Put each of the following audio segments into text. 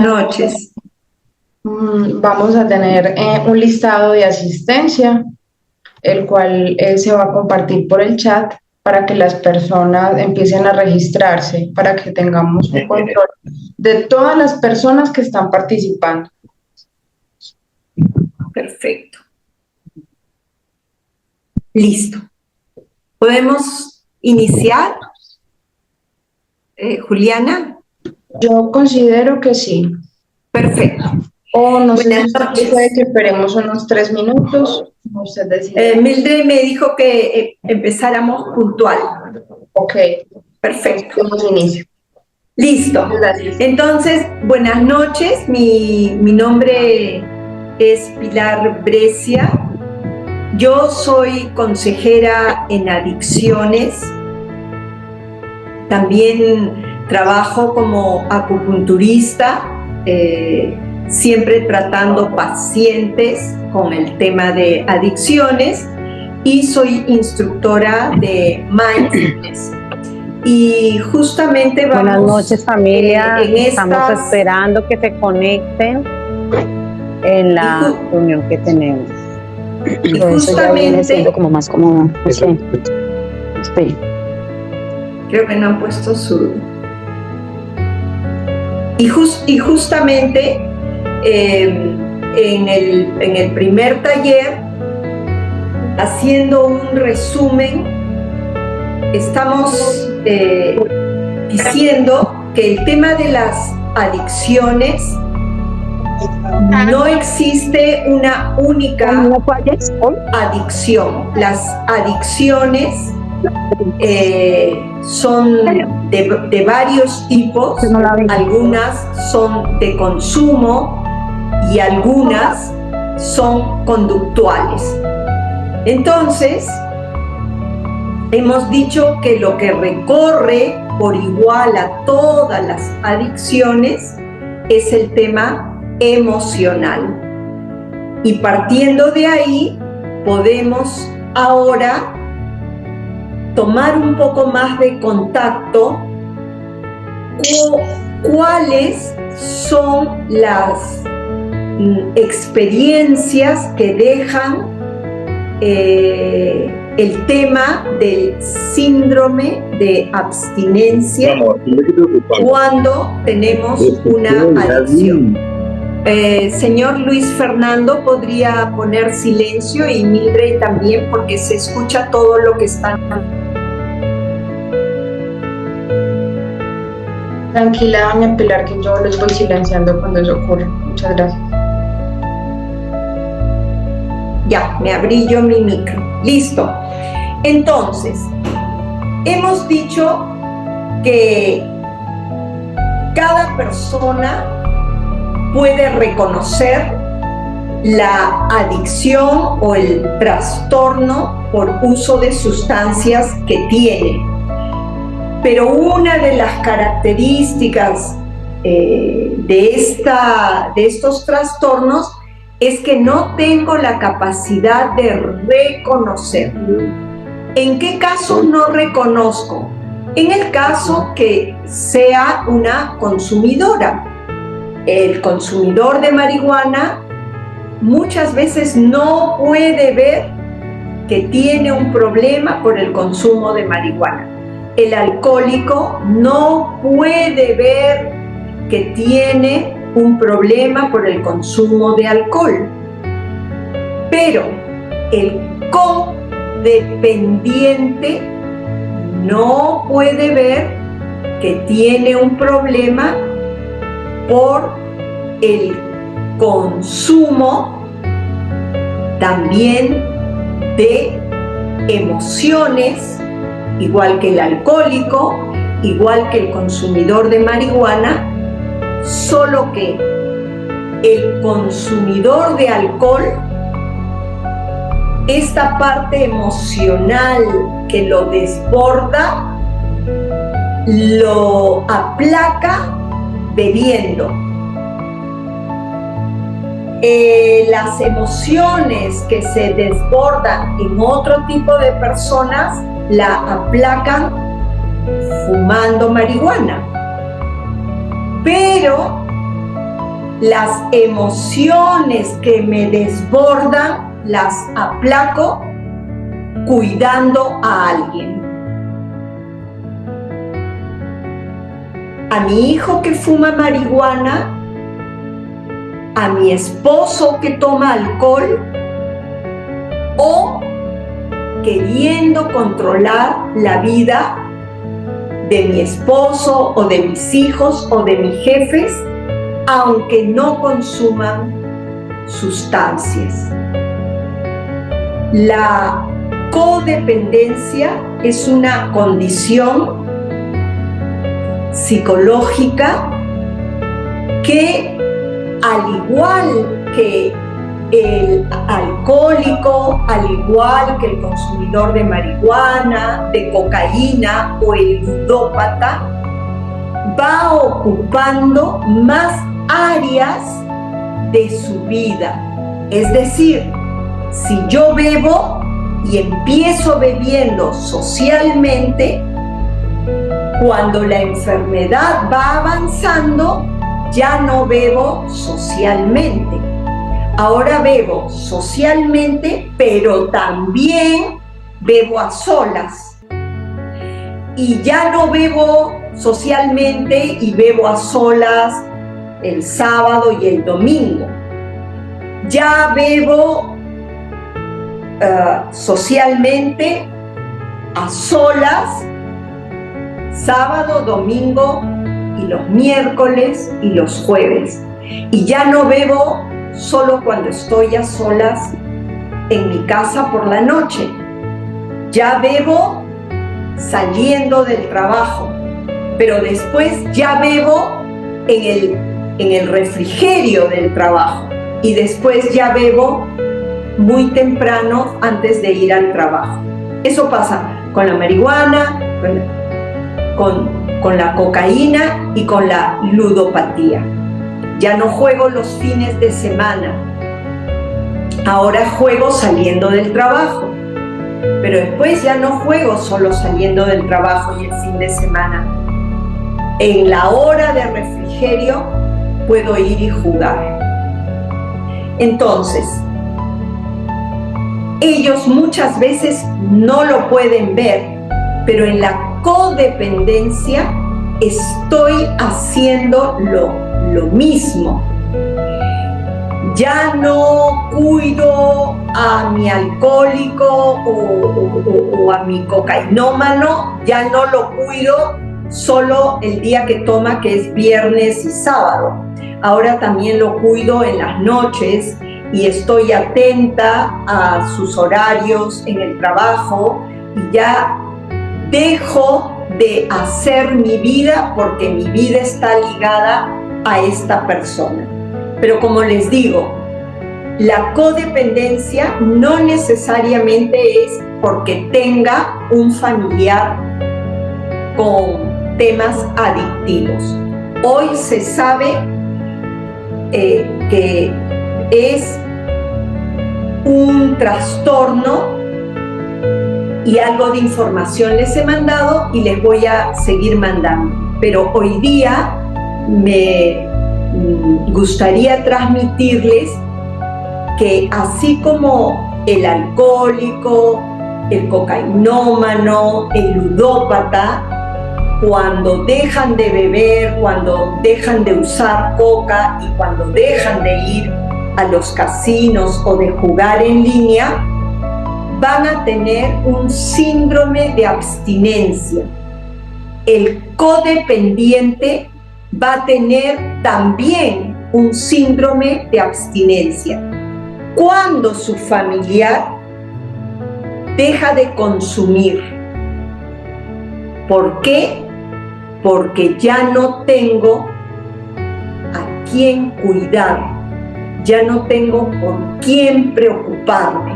noches. Vamos a tener un listado de asistencia, el cual se va a compartir por el chat para que las personas empiecen a registrarse, para que tengamos un control de todas las personas que están participando. Perfecto. Listo. ¿Podemos iniciar? Juliana. Yo considero que sí. Perfecto. O no sé, Buenas noches. puede que esperemos unos 3 minutos. Usted decide. Mildred me dijo que empezáramos puntual. Ok. Perfecto. Damos inicio. Listo. Gracias. Entonces, buenas noches. Mi nombre es Pilar Brescia. Yo soy consejera en adicciones. También trabajo como acupunturista, siempre tratando pacientes con el tema de adicciones, y soy instructora de mindfulness. Y justamente vamos... Buenas noches, familia. Estamos esperando que se conecten en la reunión que tenemos. Y Todo eso ya viene justamente... siendo como más cómodo. Sí. Creo que no han puesto su... Y justamente en el primer taller, haciendo un resumen, estamos diciendo que el tema de las adicciones, no existe una única adicción. Las adicciones son de varios tipos. Algunas son de consumo y algunas son conductuales. Entonces, hemos dicho que lo que recorre por igual a todas las adicciones es el tema emocional. Y partiendo de ahí, podemos ahora tomar un poco más de contacto cuáles son las experiencias que dejan el tema del síndrome de abstinencia cuando tenemos una adicción. Señor Luis Fernando, ¿podría poner silencio? Y Mildred también, porque se escucha todo lo que están... Tranquila, doña Pilar, que yo los voy silenciando cuando eso ocurre. Muchas gracias. Ya, me abrí yo mi micro. Listo. Entonces, hemos dicho que cada persona puede reconocer la adicción o el trastorno por uso de sustancias que tiene. Pero una de las características de estos trastornos es que no tengo la capacidad de reconocer. ¿En qué caso no reconozco? En el caso que sea una consumidora. El consumidor de marihuana muchas veces no puede ver que tiene un problema por el consumo de marihuana. El alcohólico no puede ver que tiene un problema por el consumo de alcohol. Pero el codependiente no puede ver que tiene un problema por el consumo también de emociones, igual que el alcohólico, igual que el consumidor de marihuana, solo que el consumidor de alcohol, esta parte emocional que lo desborda, lo aplaca bebiendo. Las emociones que se desbordan en otro tipo de personas la aplacan fumando marihuana. Pero Las emociones que me desbordan las aplaco cuidando a alguien. A mi hijo que fuma marihuana, a mi esposo que toma alcohol, o queriendo controlar la vida de mi esposo o de mis hijos o de mis jefes, aunque no consuman sustancias. La codependencia es una condición psicológica que, al igual que el alcohólico, al igual que el consumidor de marihuana, de cocaína o el ludópata, va ocupando más áreas de su vida. Es decir, si yo bebo y empiezo bebiendo socialmente, cuando la enfermedad va avanzando, ya no bebo socialmente. Ahora bebo socialmente, pero también bebo a solas. Y ya no bebo socialmente y bebo a solas el sábado y el domingo. Ya bebo socialmente, a solas, sábado, domingo y los miércoles y los jueves. Y ya no bebo solo cuando estoy a solas en mi casa por la noche. Ya bebo saliendo del trabajo, pero después ya bebo en el refrigerio del trabajo y después ya bebo muy temprano antes de ir al trabajo. Eso pasa con la marihuana, con la cocaína y con la ludopatía. Ya no juego los fines de semana, ahora juego saliendo del trabajo, pero después ya no juego solo saliendo del trabajo y el fin de semana. En la hora de refrigerio puedo ir y jugar. Entonces, ellos muchas veces no lo pueden ver, pero en la codependencia estoy haciendo lo mismo. Ya no cuido a mi alcohólico o a mi cocainómano, ya no lo cuido solo el día que toma, que es viernes y sábado. Ahora también lo cuido en las noches y estoy atenta a sus horarios en el trabajo y ya dejo de hacer mi vida porque mi vida está ligada a esta persona. Pero como les digo, la codependencia no necesariamente es porque tenga un familiar con temas adictivos. Hoy se sabe que es un trastorno y algo de información les he mandado y les voy a seguir mandando. Pero hoy día me gustaría transmitirles que así como el alcohólico, el cocainómano, el ludópata, cuando dejan de beber, cuando dejan de usar coca y cuando dejan de ir a los casinos o de jugar en línea, van a tener un síndrome de abstinencia. El codependiente va a tener también un síndrome de abstinencia. Cuando su familiar deja de consumir. ¿Por qué? Porque ya no tengo a quién cuidar, ya no tengo por quién preocuparme,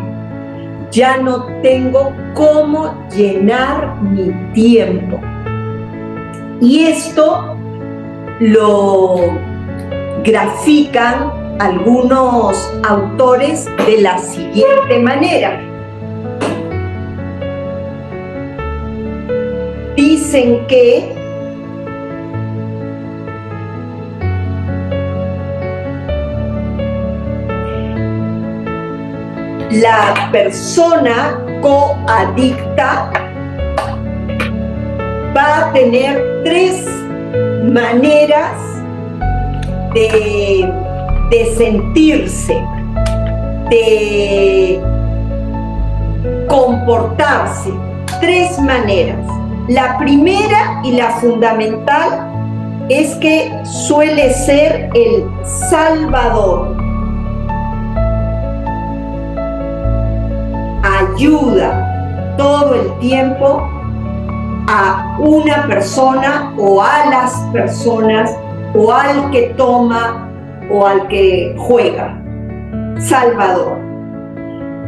ya no tengo cómo llenar mi tiempo. Y esto lo grafican algunos autores de la siguiente manera. Dicen que la persona coadicta va a tener 3 maneras de sentirse, de comportarse. 3 maneras. La primera y la fundamental es que suele ser el salvador. Ayuda todo el tiempo a una persona o a las personas o al que toma o al que juega. Salvador.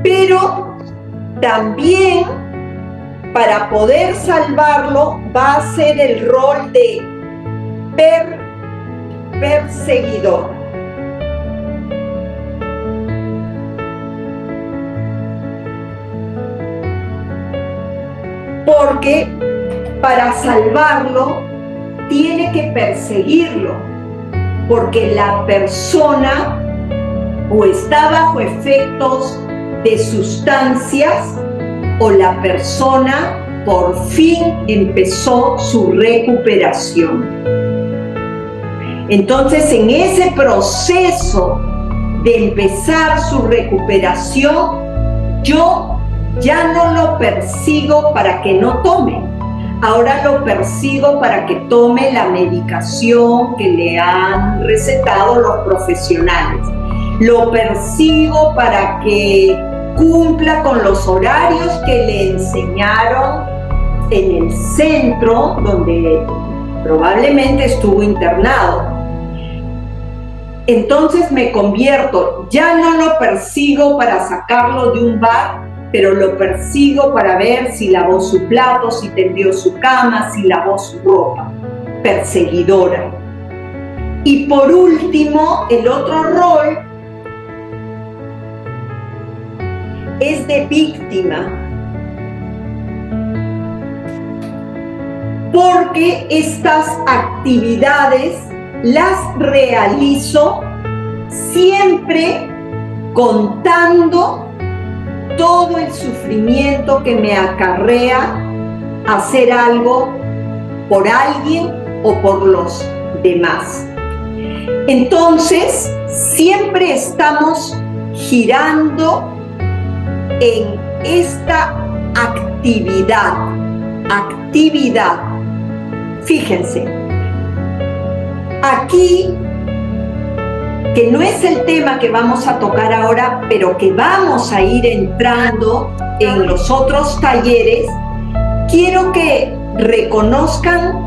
Pero también para poder salvarlo va a ser el rol de perseguidor. Porque para salvarlo tiene que perseguirlo, porque la persona o está bajo efectos de sustancias o la persona por fin empezó su recuperación. Entonces, en ese proceso de empezar su recuperación, yo ya no lo persigo para que no tome. Ahora lo persigo para que tome la medicación que le han recetado los profesionales. Lo persigo para que cumpla con los horarios que le enseñaron en el centro donde probablemente estuvo internado. Entonces me convierto, ya no lo persigo para sacarlo de un bar, pero lo persigo para ver si lavó su plato, si tendió su cama, si lavó su ropa. Perseguidora. Y por último, el otro rol es de víctima. Porque estas actividades las realizo siempre contando todo el sufrimiento que me acarrea hacer algo por alguien o por los demás. Entonces, siempre estamos girando en esta actividad. Fíjense, aquí, que no es el tema que vamos a tocar ahora, pero que vamos a ir entrando en los otros talleres, quiero que reconozcan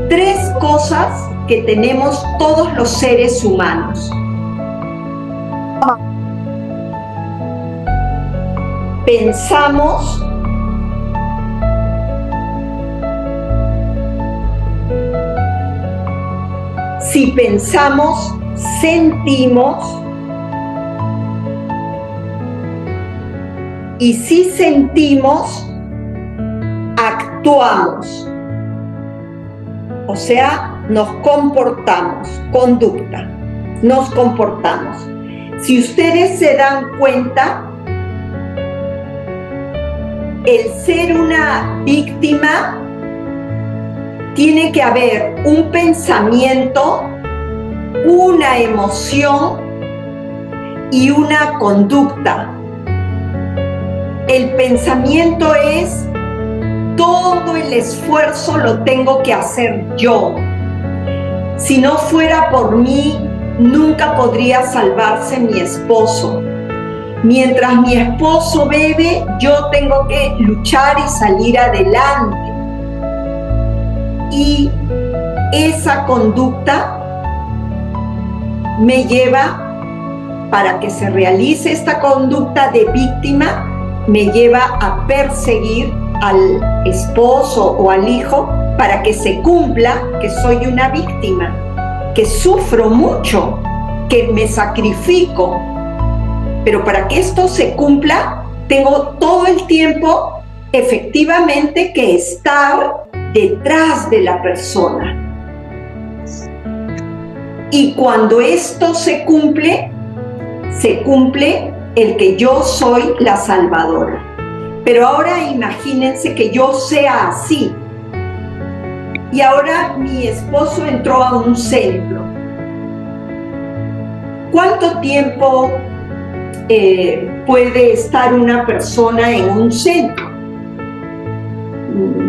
3 cosas que tenemos todos los seres humanos. Pensamos, si pensamos, sentimos, y si sentimos, actuamos. O sea, nos comportamos, conducta, nos comportamos. Si ustedes se dan cuenta, el ser una víctima tiene que haber un pensamiento, una emoción y una conducta. El pensamiento es: todo el esfuerzo lo tengo que hacer yo. Si no fuera por mí, nunca podría salvarse mi esposo. Mientras mi esposo bebe, yo tengo que luchar y salir adelante. Y esa conducta me lleva, para que se realice esta conducta de víctima, me lleva a perseguir al esposo o al hijo para que se cumpla que soy una víctima, que sufro mucho, que me sacrifico. Pero para que esto se cumpla, tengo todo el tiempo efectivamente que estar detrás de la persona. Y cuando esto se cumple el que yo soy la salvadora. Pero ahora imagínense que yo sea así. Y ahora mi esposo entró a un centro. ¿Cuánto tiempo puede estar una persona en un centro?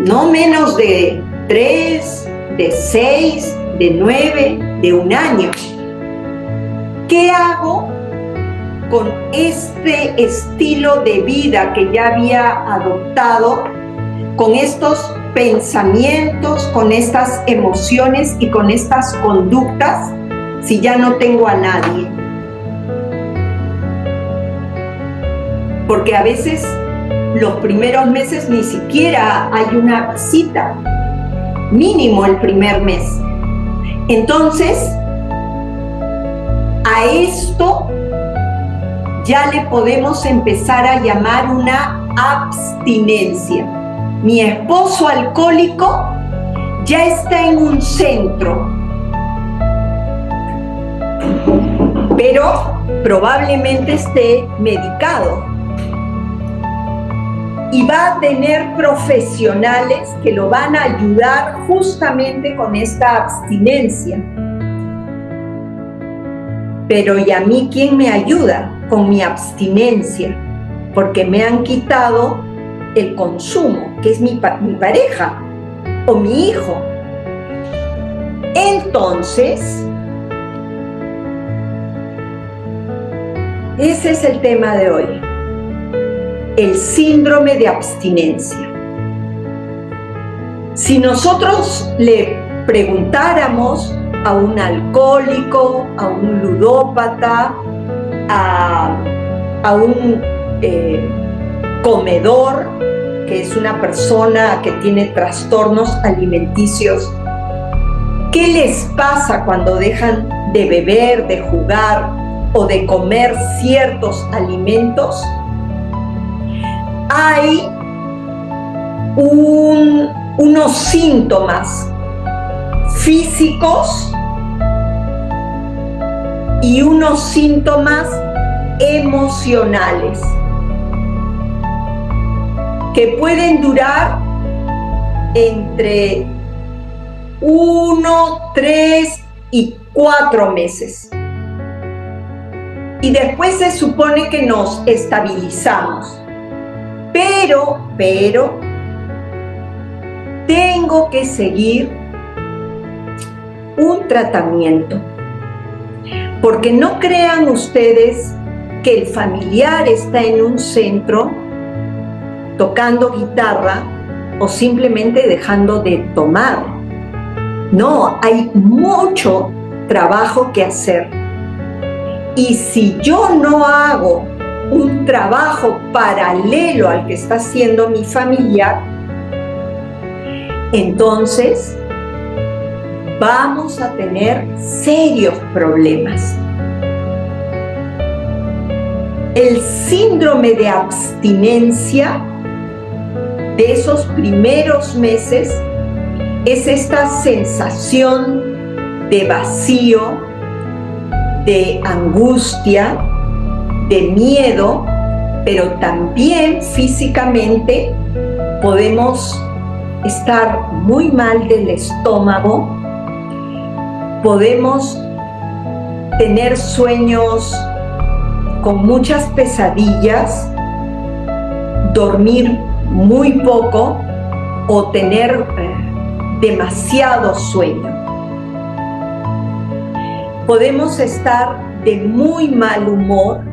No menos de 3, de 6, de 9, de 1 año. ¿Qué hago con este estilo de vida que ya había adoptado, con estos pensamientos, con estas emociones y con estas conductas, si ya no tengo a nadie? Porque a veces los primeros meses ni siquiera hay una visita, mínimo el primer mes. Entonces, a esto ya le podemos empezar a llamar una abstinencia. Mi esposo alcohólico ya está en un centro, pero probablemente esté medicado y va a tener profesionales que lo van a ayudar justamente con esta abstinencia. Pero ¿y a mí quién me ayuda con mi abstinencia? Porque me han quitado el consumo, que es mi pareja o mi hijo. Entonces, ese es el tema de hoy. El síndrome de abstinencia. Si nosotros le preguntáramos a un alcohólico, a un ludópata, a un comedor, que es una persona que tiene trastornos alimenticios, ¿qué les pasa cuando dejan de beber, de jugar o de comer ciertos alimentos? Hay unos síntomas físicos y unos síntomas emocionales que pueden durar entre 1, 3 y 4 meses. Y después se supone que nos estabilizamos. Pero tengo que seguir un tratamiento. Porque no crean ustedes que el familiar está en un centro tocando guitarra o simplemente dejando de tomar. No, hay mucho trabajo que hacer. Y si yo no hago un trabajo paralelo al que está haciendo mi familiar, entonces vamos a tener serios problemas. El síndrome de abstinencia de esos primeros meses es esta sensación de vacío, de angustia, de miedo, pero también físicamente podemos estar muy mal del estómago, podemos tener sueños con muchas pesadillas, dormir muy poco o tener demasiado sueño. Podemos estar de muy mal humor,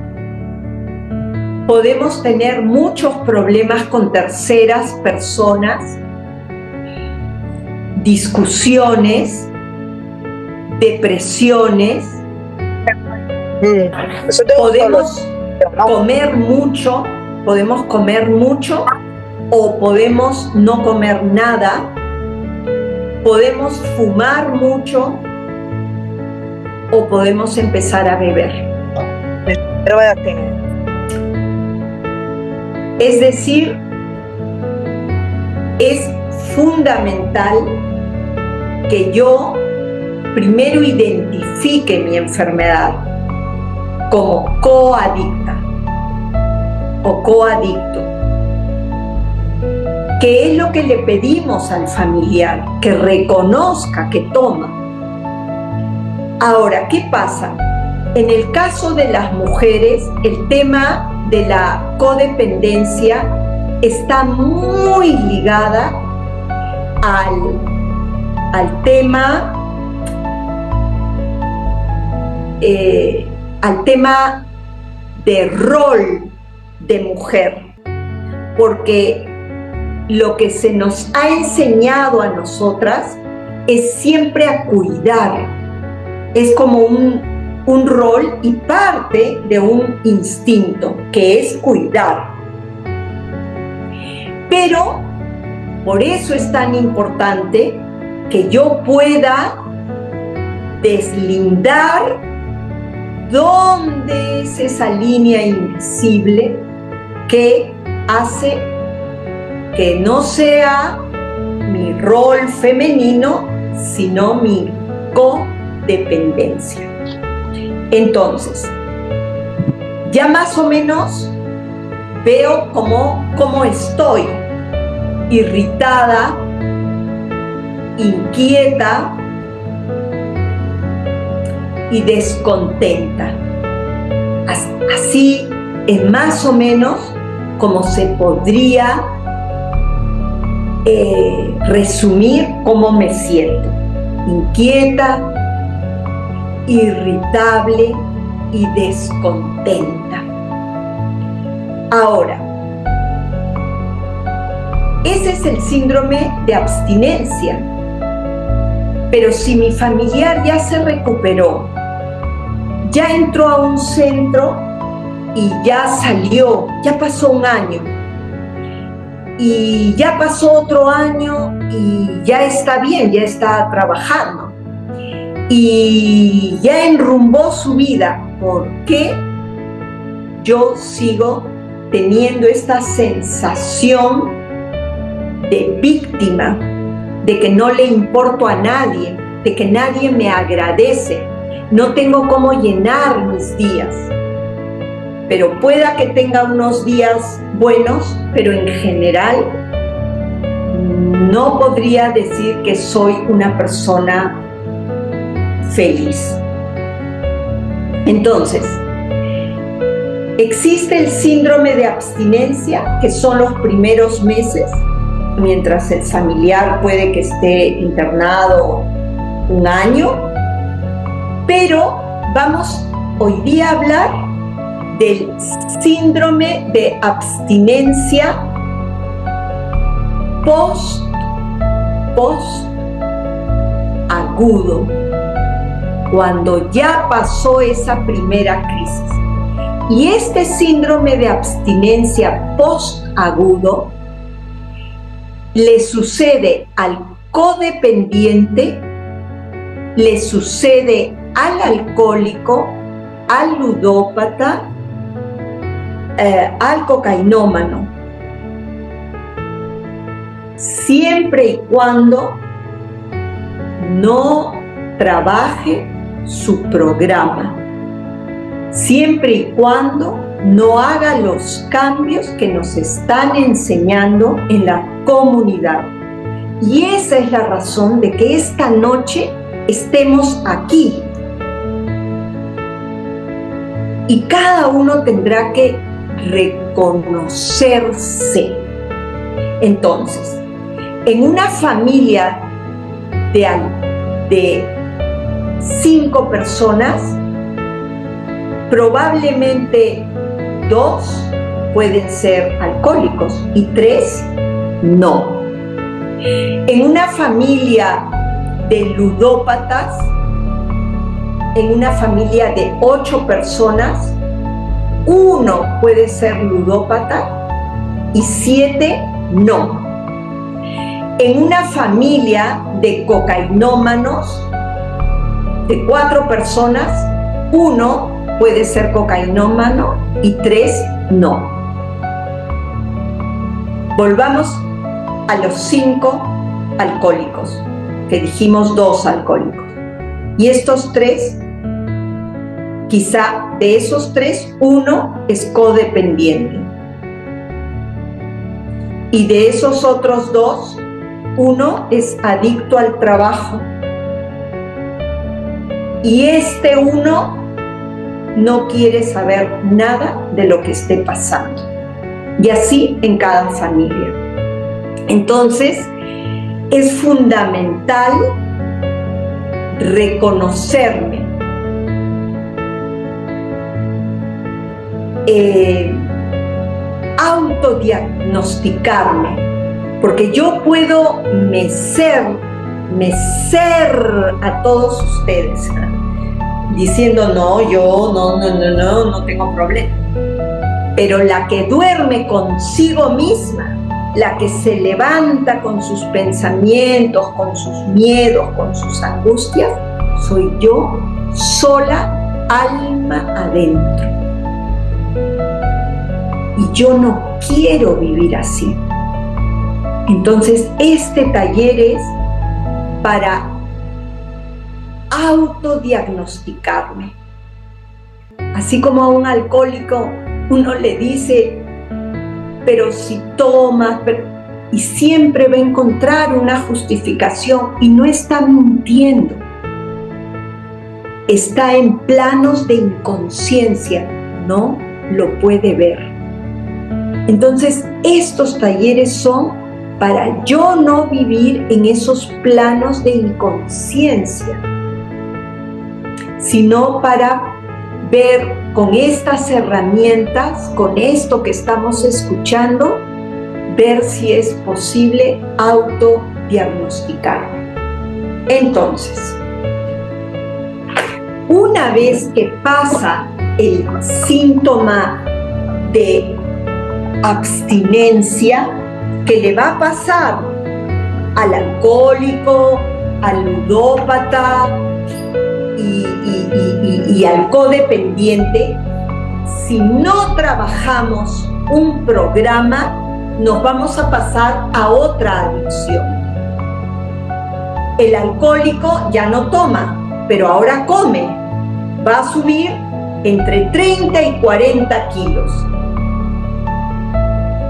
podemos tener muchos problemas con terceras personas, discusiones, depresiones, podemos comer mucho o podemos no comer nada, podemos fumar mucho o podemos empezar a beber. Es decir, es fundamental que yo primero identifique mi enfermedad como coadicta. o coadicto. ¿Qué es lo que le pedimos al familiar? Que reconozca que toma. Ahora, ¿qué pasa? En el caso de las mujeres, el tema de la codependencia está muy ligada al tema de rol de mujer, porque lo que se nos ha enseñado a nosotras es siempre a cuidar, es como un rol y parte de un instinto que es cuidar. Pero por eso es tan importante que yo pueda deslindar dónde es esa línea invisible que hace que no sea mi rol femenino, sino mi codependencia. Entonces, ya más o menos veo cómo estoy irritada, inquieta y descontenta. Así es más o menos como se podría resumir cómo me siento: inquieta, irritable y descontenta. Ahora, ese es el síndrome de abstinencia. Pero si mi familiar ya se recuperó, ya entró a un centro y ya salió, ya pasó un año, y ya pasó otro año y ya está bien, ya está trabajando y ya enrumbó su vida, ¿por qué yo sigo teniendo esta sensación de víctima, de que no le importo a nadie, de que nadie me agradece, no tengo cómo llenar mis días? Pero pueda que tenga unos días buenos, pero en general no podría decir que soy una persona feliz. Entonces, existe el síndrome de abstinencia, que son los primeros meses, mientras el familiar puede que esté internado un año, pero vamos hoy día a hablar del síndrome de abstinencia post-agudo, cuando ya pasó esa primera crisis. Y este síndrome de abstinencia post-agudo le sucede al codependiente, le sucede al alcohólico, al ludópata, al cocainómano, siempre y cuando no trabaje su programa, siempre y cuando no haga los cambios que nos están enseñando en la comunidad. Y esa es la razón de que esta noche estemos aquí. Y cada uno tendrá que reconocerse. Entonces, en una familia de 5 personas, probablemente 2 pueden ser alcohólicos y 3 no. En una familia de ludópatas, en una familia de 8 personas, 1 puede ser ludópata y 7 no. En una familia de cocainómanos, de 4 personas, 1 puede ser cocainómano y 3 no. Volvamos a los 5 alcohólicos, que dijimos 2 alcohólicos. Y estos 3, quizá de esos 3, 1 es codependiente. Y de esos otros dos, uno es adicto al trabajo y este uno no quiere saber nada de lo que esté pasando. Y así en cada familia. Entonces, es fundamental reconocerme, autodiagnosticarme, porque yo puedo mecer a todos ustedes, diciendo no, yo no tengo problema. Pero la que duerme consigo misma, la que se levanta con sus pensamientos, con sus miedos, con sus angustias, soy yo sola, alma adentro. Y yo no quiero vivir así. Entonces, este taller es para autodiagnosticarme. Así como a un alcohólico uno le dice, pero si tomas, y siempre va a encontrar una justificación y no está mintiendo. Está en planos de inconsciencia, no lo puede ver. Entonces, estos talleres son para yo no vivir en esos planos de inconsciencia, sino para ver con estas herramientas, con esto que estamos escuchando, ver si es posible autodiagnosticarme. Entonces, una vez que pasa el síntoma de abstinencia, que le va a pasar al alcohólico, al ludópata y al codependiente, si no trabajamos un programa, nos vamos a pasar a otra adicción. El alcohólico ya no toma, pero ahora come. Va a subir entre 30 y 40 kilos.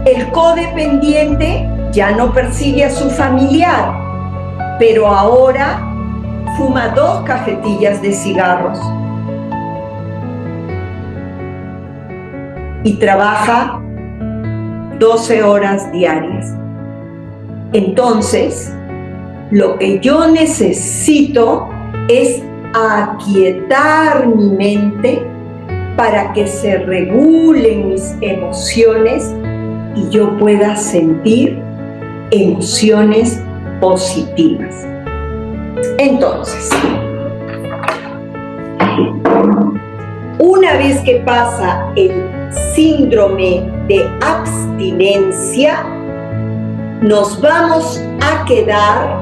El codependiente ya no persigue a su familiar, pero ahora fuma 2 cajetillas de cigarros y trabaja 12 horas diarias. Entonces, lo que yo necesito es aquietar mi mente para que se regulen mis emociones y yo pueda sentir emociones positivas. Entonces, una vez que pasa el síndrome de abstinencia, nos vamos a quedar,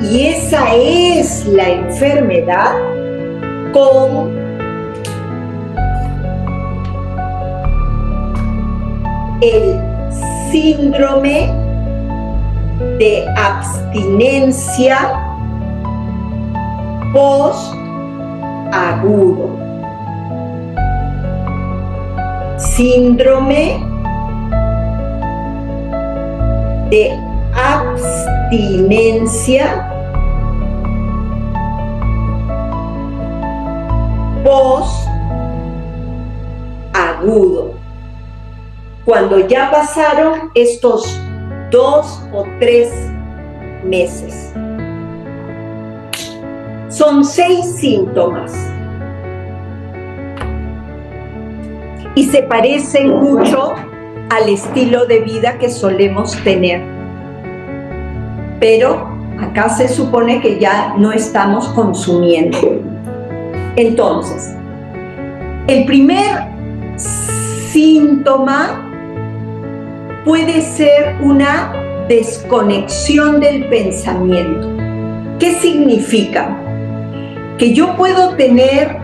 y esa es la enfermedad, con el síndrome de abstinencia post-agudo. Síndrome de abstinencia post-agudo. Cuando ya pasaron estos 2 o 3 meses. Son 6 síntomas. Y se parecen mucho al estilo de vida que solemos tener. Pero acá se supone que ya no estamos consumiendo. Entonces, el primer síntoma puede ser una desconexión del pensamiento. ¿Qué significa? Que yo puedo tener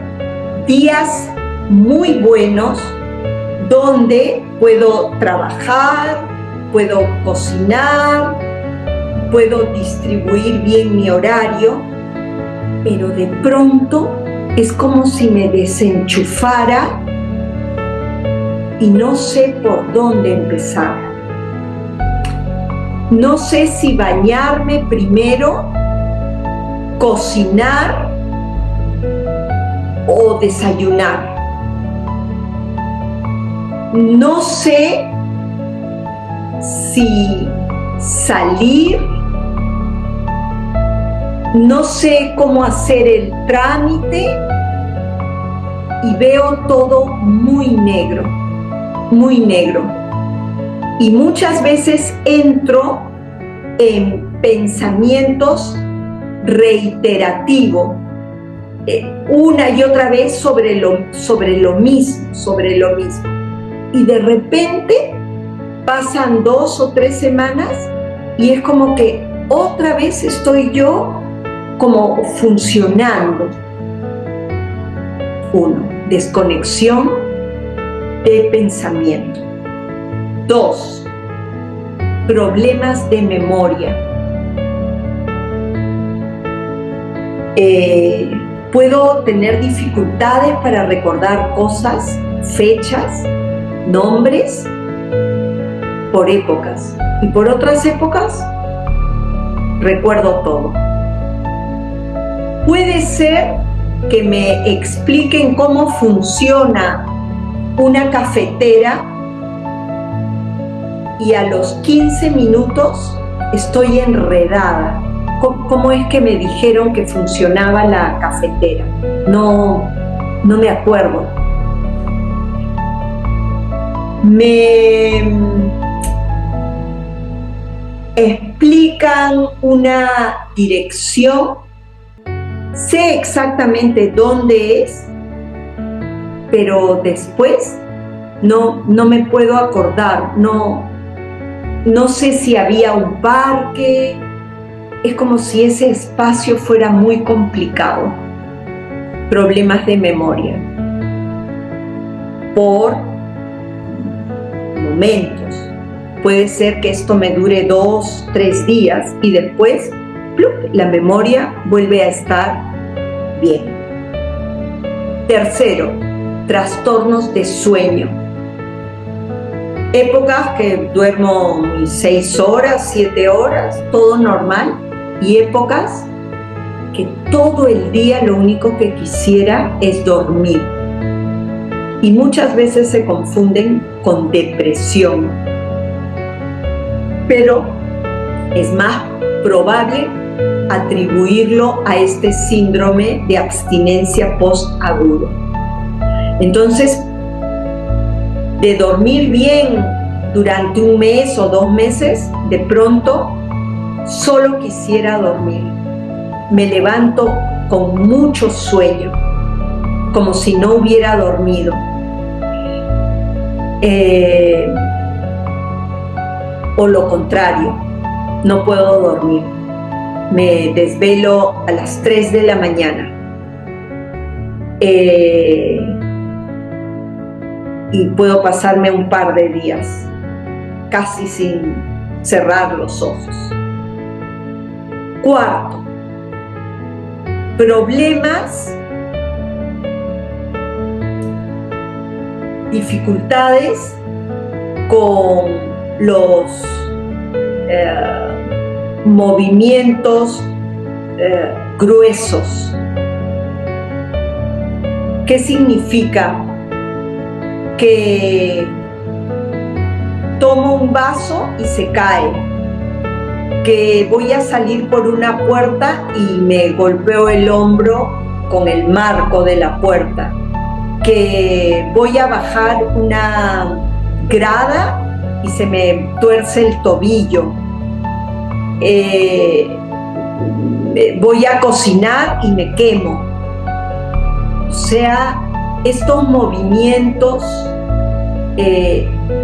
días muy buenos donde puedo trabajar, puedo cocinar, puedo distribuir bien mi horario, pero de pronto es como si me desenchufara y no sé por dónde empezar. No sé si bañarme primero, cocinar o desayunar. No sé si salir, no sé cómo hacer el trámite y veo todo muy negro, muy negro. Y muchas veces entro en pensamientos reiterativos, una y otra vez sobre lo mismo. Y de repente pasan 2 o 3 semanas y es como que otra vez estoy yo como funcionando. 1, desconexión de pensamiento. 2, problemas de memoria. Puedo tener dificultades para recordar cosas, fechas, nombres, por épocas. Y por otras épocas, recuerdo todo. Puede ser que me expliquen cómo funciona una cafetera y a los 15 minutos estoy enredada. ¿Cómo es que me dijeron que funcionaba la cafetera? No me acuerdo. Me explican una dirección, sé exactamente dónde es, pero después no me puedo acordar, no sé si había un parque, es como si ese espacio fuera muy complicado. Problemas de memoria. Por momentos. Puede ser que esto me dure 2, 3 días y después ¡plup!, la memoria vuelve a estar bien. Tercero, trastornos de sueño. Épocas que duermo 6 horas, 7 horas, todo normal, y épocas que todo el día lo único que quisiera es dormir. Y muchas veces se confunden con depresión. Pero es más probable atribuirlo a este síndrome de abstinencia post-agudo. Entonces, de dormir bien durante 1 mes o 2 meses, de pronto solo quisiera dormir. Me levanto con mucho sueño, como si no hubiera dormido. O lo contrario, no puedo dormir. Me desvelo a las 3 de la mañana. Y puedo pasarme un par de días casi sin cerrar los ojos. Cuarto, problemas, dificultades con los movimientos gruesos. ¿Qué significa? Que tomo un vaso y se cae, que voy a salir por una puerta y me golpeo el hombro con el marco de la puerta, que voy a bajar una grada y se me tuerce el tobillo, voy a cocinar y me quemo. O sea, estos movimientos,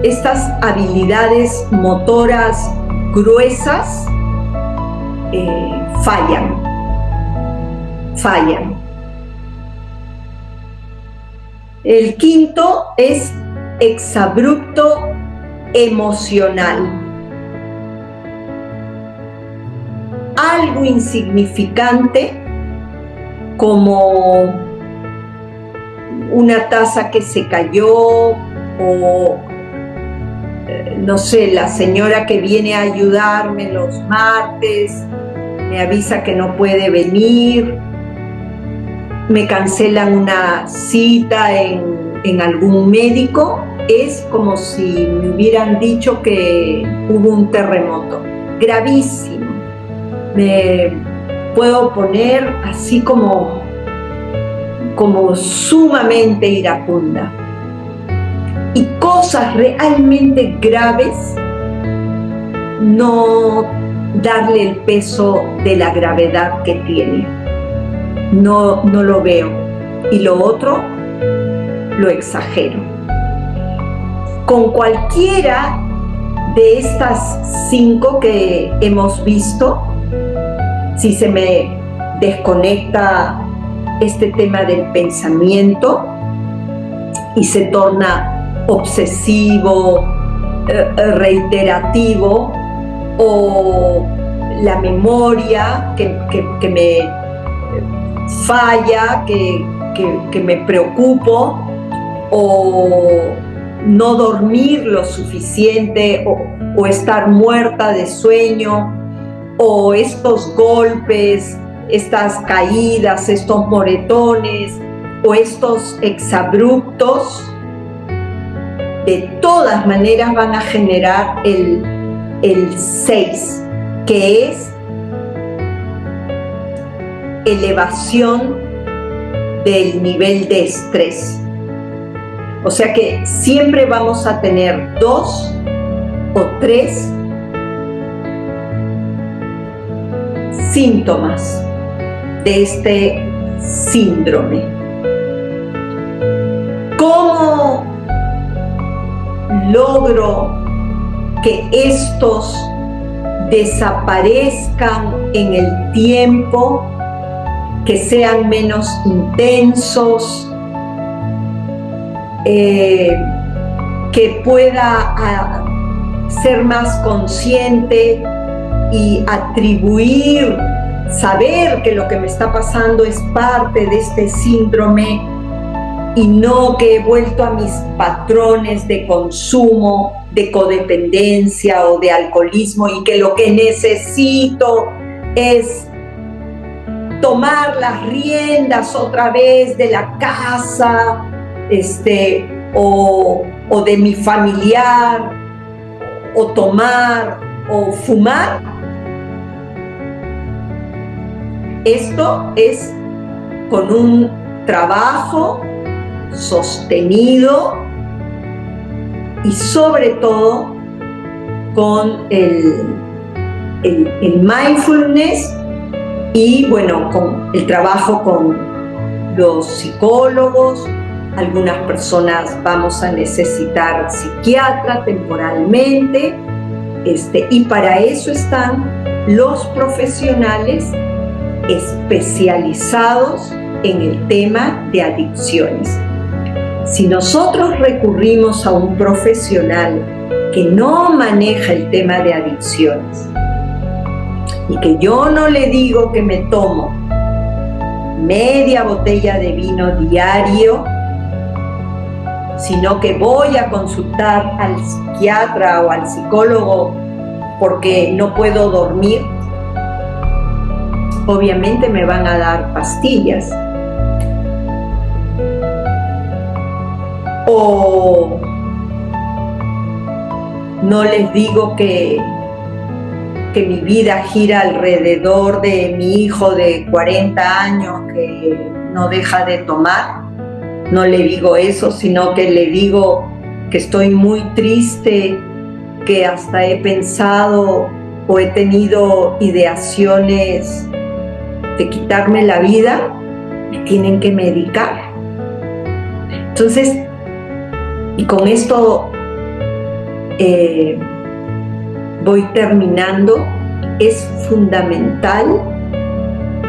estas habilidades motoras gruesas fallan. El quinto es exabrupto emocional. Algo insignificante como una taza que se cayó o no sé, la señora que viene a ayudarme los martes me avisa que no puede venir, me cancelan una cita en algún médico, es como si me hubieran dicho que hubo un terremoto gravísimo. Me puedo poner así como sumamente iracunda. Y cosas realmente graves, no darle el peso de la gravedad que tiene. No lo veo. Y lo otro, lo exagero. Con cualquiera de estas 5 que hemos visto, si se me desconecta este tema del pensamiento y se torna obsesivo, reiterativo, o la memoria que me falla, que me preocupo, o no dormir lo suficiente, o estar muerta de sueño, o estos golpes, estas caídas, estos moretones, o estos exabruptos, de todas maneras van a generar el 6, que es elevación del nivel de estrés. O sea que siempre vamos a tener 2 o 3 síntomas de este síndrome. ¿Cómo logro que estos desaparezcan en el tiempo, que sean menos intensos, que pueda ser más consciente y atribuir, saber que lo que me está pasando es parte de este síndrome y no que he vuelto a mis patrones de consumo, de codependencia o de alcoholismo, y que lo que necesito es tomar las riendas otra vez de la casa, o de mi familiar, o tomar o fumar. Esto es con un trabajo sostenido y sobre todo con el mindfulness y bueno, con el trabajo con los psicólogos. Algunas personas vamos a necesitar psiquiatra temporalmente, y para eso están los profesionales especializados en el tema de adicciones. Si nosotros recurrimos a un profesional que no maneja el tema de adicciones y que yo no le digo que me tomo media botella de vino diario, sino que voy a consultar al psiquiatra o al psicólogo porque no puedo dormir, obviamente me van a dar pastillas. O no les digo que mi vida gira alrededor de mi hijo de 40 años que no deja de tomar. No le digo eso, sino que le digo que estoy muy triste, que hasta he pensado o he tenido ideaciones de quitarme la vida, me tienen que medicar. Entonces, y con esto voy terminando, es fundamental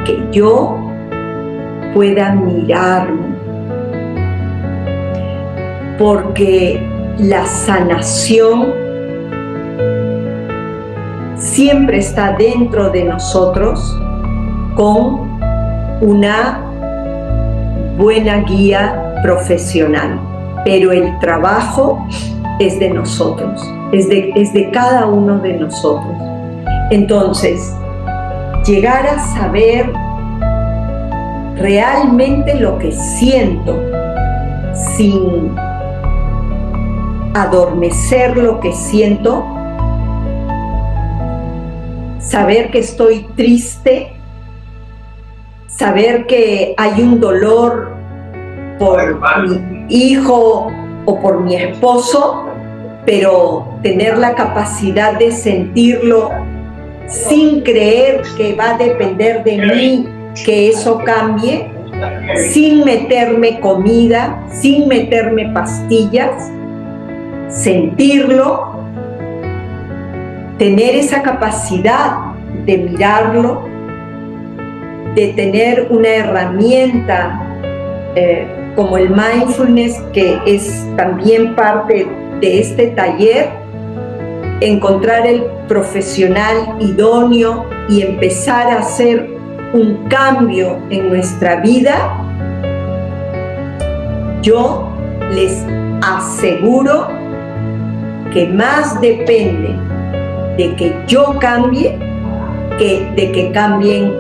que yo pueda mirarme, porque la sanación siempre está dentro de nosotros con una buena guía profesional, pero el trabajo es de nosotros. es de cada uno de nosotros. Entonces, llegar a saber realmente lo que siento, sin adormecer lo que siento, saber que estoy triste, saber que hay un dolor por mi hijo o por mi esposo, pero tener la capacidad de sentirlo sin creer que va a depender de mí que eso cambie, sin meterme comida, sin meterme pastillas, sentirlo, tener esa capacidad de mirarlo, de tener una herramienta como el mindfulness, que es también parte de este taller, encontrar el profesional idóneo y empezar a hacer un cambio en nuestra vida. Yo les aseguro que más depende de que yo cambie que de que cambien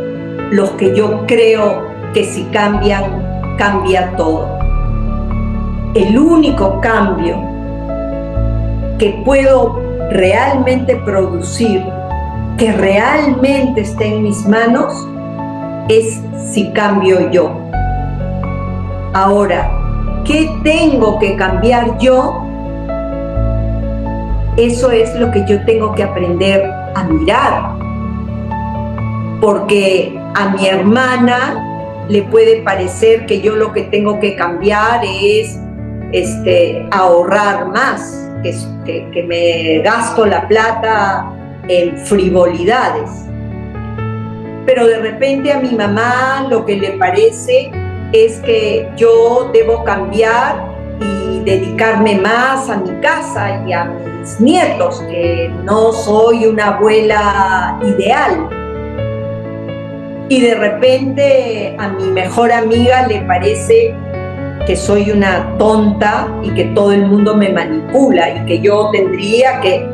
los que yo creo que si cambian, cambia todo. El único cambio que puedo realmente producir, que realmente esté en mis manos, es si cambio yo. Ahora, ¿qué tengo que cambiar yo? Eso es lo que yo tengo que aprender a mirar. Porque a mi hermana le puede parecer que yo lo que tengo que cambiar es ahorrar más, que me gasto la plata en frivolidades. Pero de repente a mi mamá lo que le parece es que yo debo cambiar y dedicarme más a mi casa y a mis nietos, que no soy una abuela ideal. Y de repente a mi mejor amiga le parece que soy una tonta y que todo el mundo me manipula y que yo tendría que...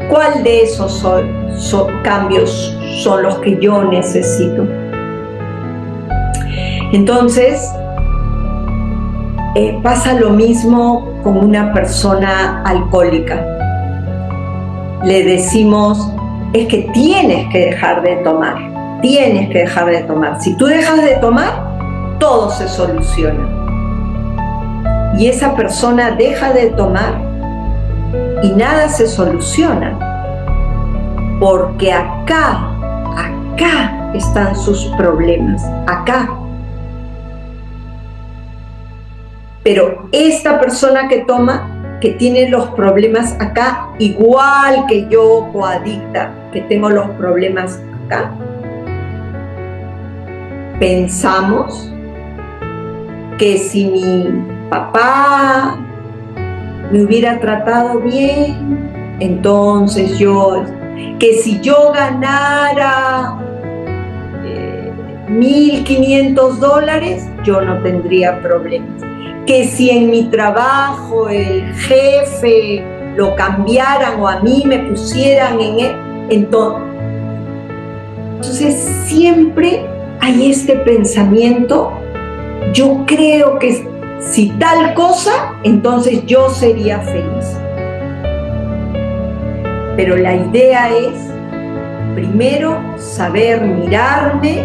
¿Cuál de esos cambios son los que yo necesito? Entonces, pasa lo mismo con una persona alcohólica. Le decimos, es que tienes que dejar de tomar, tienes que dejar de tomar. Si tú dejas de tomar, todo se soluciona. Y esa persona deja de tomar y nada se soluciona, porque acá están sus problemas, acá. Pero esta persona que toma, que tiene los problemas acá, igual que yo, coadicta, que tengo los problemas acá, pensamos que si mi papá me hubiera tratado bien, entonces que si yo ganara $1,500, yo no tendría problemas. Que si en mi trabajo el jefe lo cambiaran o a mí me pusieran en él, entonces siempre hay este pensamiento, yo creo que si tal cosa, entonces yo sería feliz. Pero la idea es, primero, saber mirarme.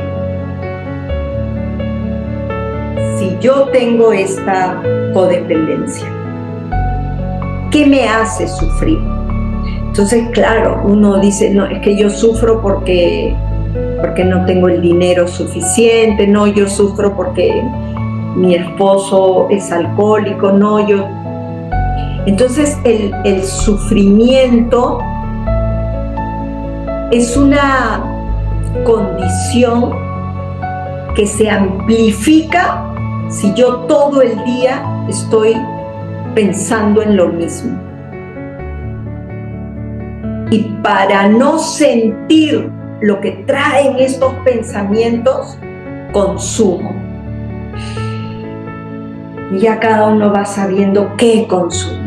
Si yo tengo esta codependencia, ¿qué me hace sufrir? Entonces, claro, uno dice, no, es que yo sufro porque no tengo el dinero suficiente, no, yo sufro porque mi esposo es alcohólico, no, yo... Entonces, el sufrimiento es una condición que se amplifica si yo todo el día estoy pensando en lo mismo. Y para no sentir lo que traen estos pensamientos, consumo. Y ya cada uno va sabiendo qué consume.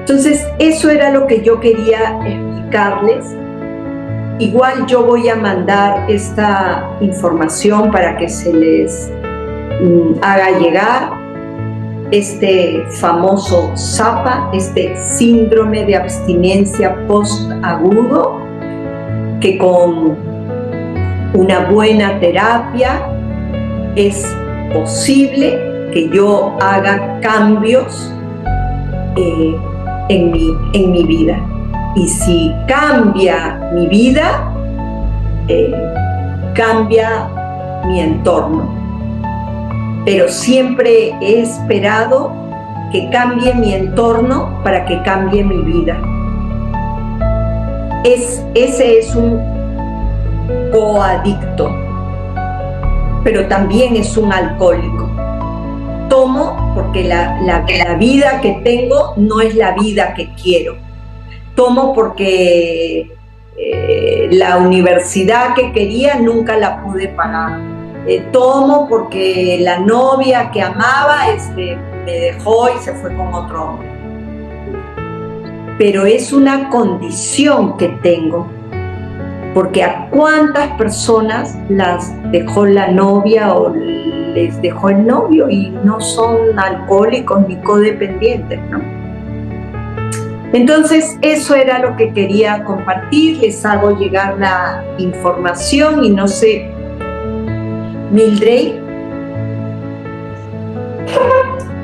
Entonces, eso era lo que yo quería explicarles. Igual yo voy a mandar esta información para que se les haga llegar este famoso SAPA, este síndrome de abstinencia postagudo, que con una buena terapia es posible que yo haga cambios en mi vida. Y si cambia mi vida, cambia mi entorno. Pero siempre he esperado que cambie mi entorno para que cambie mi vida. Ese es un coadicto, pero también es un alcohólico. Tomo porque la vida que tengo no es la vida que quiero. Tomo porque la universidad que quería nunca la pude pagar. Tomo porque la novia que amaba me dejó y se fue con otro hombre. Pero es una condición que tengo, porque a cuántas personas las dejó la novia o les dejó el novio y no son alcohólicos ni codependientes, ¿no? Entonces, eso era lo que quería compartir. Les hago llegar la información y no sé, Mildred.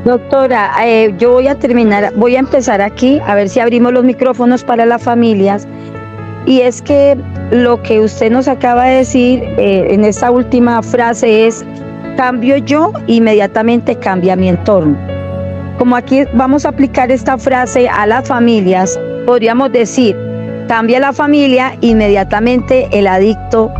Doctora, yo voy a empezar aquí, a ver si abrimos los micrófonos para las familias. Y es que lo que usted nos acaba de decir en esta última frase es: cambio yo, inmediatamente cambia mi entorno. Como aquí vamos a aplicar esta frase a las familias, podríamos decir: cambia la familia, inmediatamente el adicto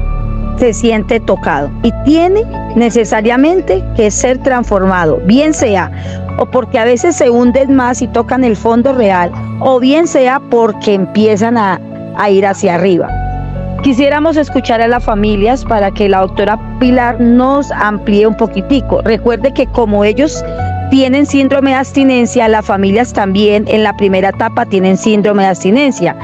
se siente tocado y tiene necesariamente que ser transformado, bien sea o porque a veces se hunden más y tocan el fondo real, o bien sea porque empiezan a ir hacia arriba. Quisiéramos escuchar a las familias para que la doctora Pilar nos amplíe un poquitico. Recuerde que como ellos tienen síndrome de abstinencia, las familias también en la primera etapa tienen síndrome de abstinencia.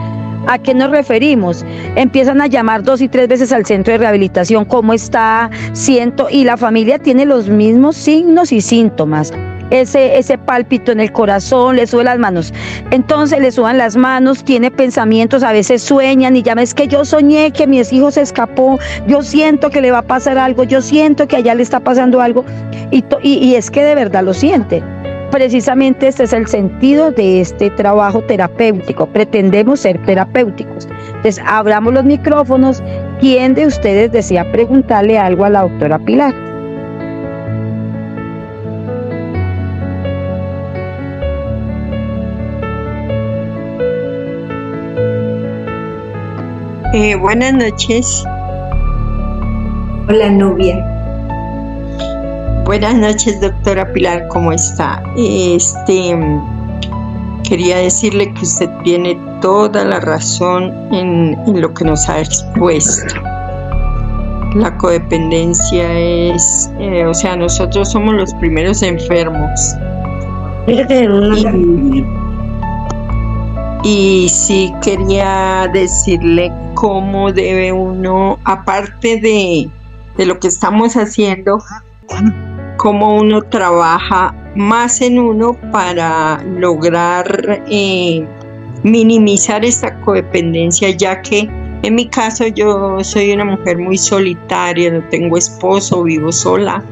¿A qué nos referimos? Empiezan a llamar 2 y 3 veces al centro de rehabilitación: ¿cómo está? Siento, y la familia tiene los mismos signos y síntomas. Ese pálpito en el corazón, le sube las manos. Entonces le suban las manos, tiene pensamientos, a veces sueñan y llama: es que yo soñé que mi hijo se escapó, yo siento que le va a pasar algo, yo siento que allá le está pasando algo, y es que de verdad lo siente. Precisamente este es el sentido de este trabajo terapéutico. Pretendemos ser terapéuticos. Entonces, abramos los micrófonos. ¿Quién de ustedes desea preguntarle algo a la doctora Pilar? Buenas noches. Hola, Nubia. Buenas noches, doctora Pilar, ¿cómo está? Quería decirle que usted tiene toda la razón en lo que nos ha expuesto. La codependencia es, nosotros somos los primeros enfermos. Y sí quería decirle cómo debe uno, aparte de lo que estamos haciendo, cómo uno trabaja más en uno para lograr minimizar esta codependencia, ya que en mi caso yo soy una mujer muy solitaria, no tengo esposo, vivo sola,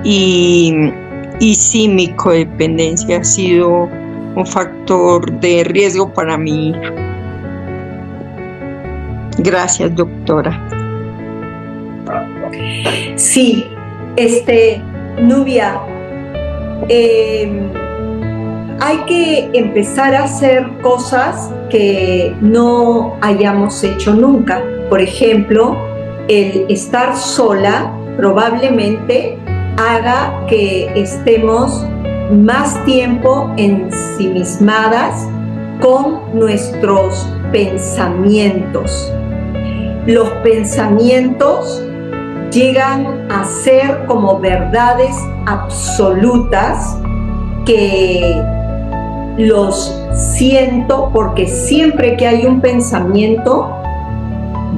y sí, mi codependencia ha sido un factor de riesgo para mi hija. Gracias, doctora. Sí, Nubia, hay que empezar a hacer cosas que no hayamos hecho nunca. Por ejemplo, el estar sola probablemente haga que estemos más tiempo ensimismadas con nuestros pensamientos. Los pensamientos llegan a ser como verdades absolutas que los siento porque siempre que hay un pensamiento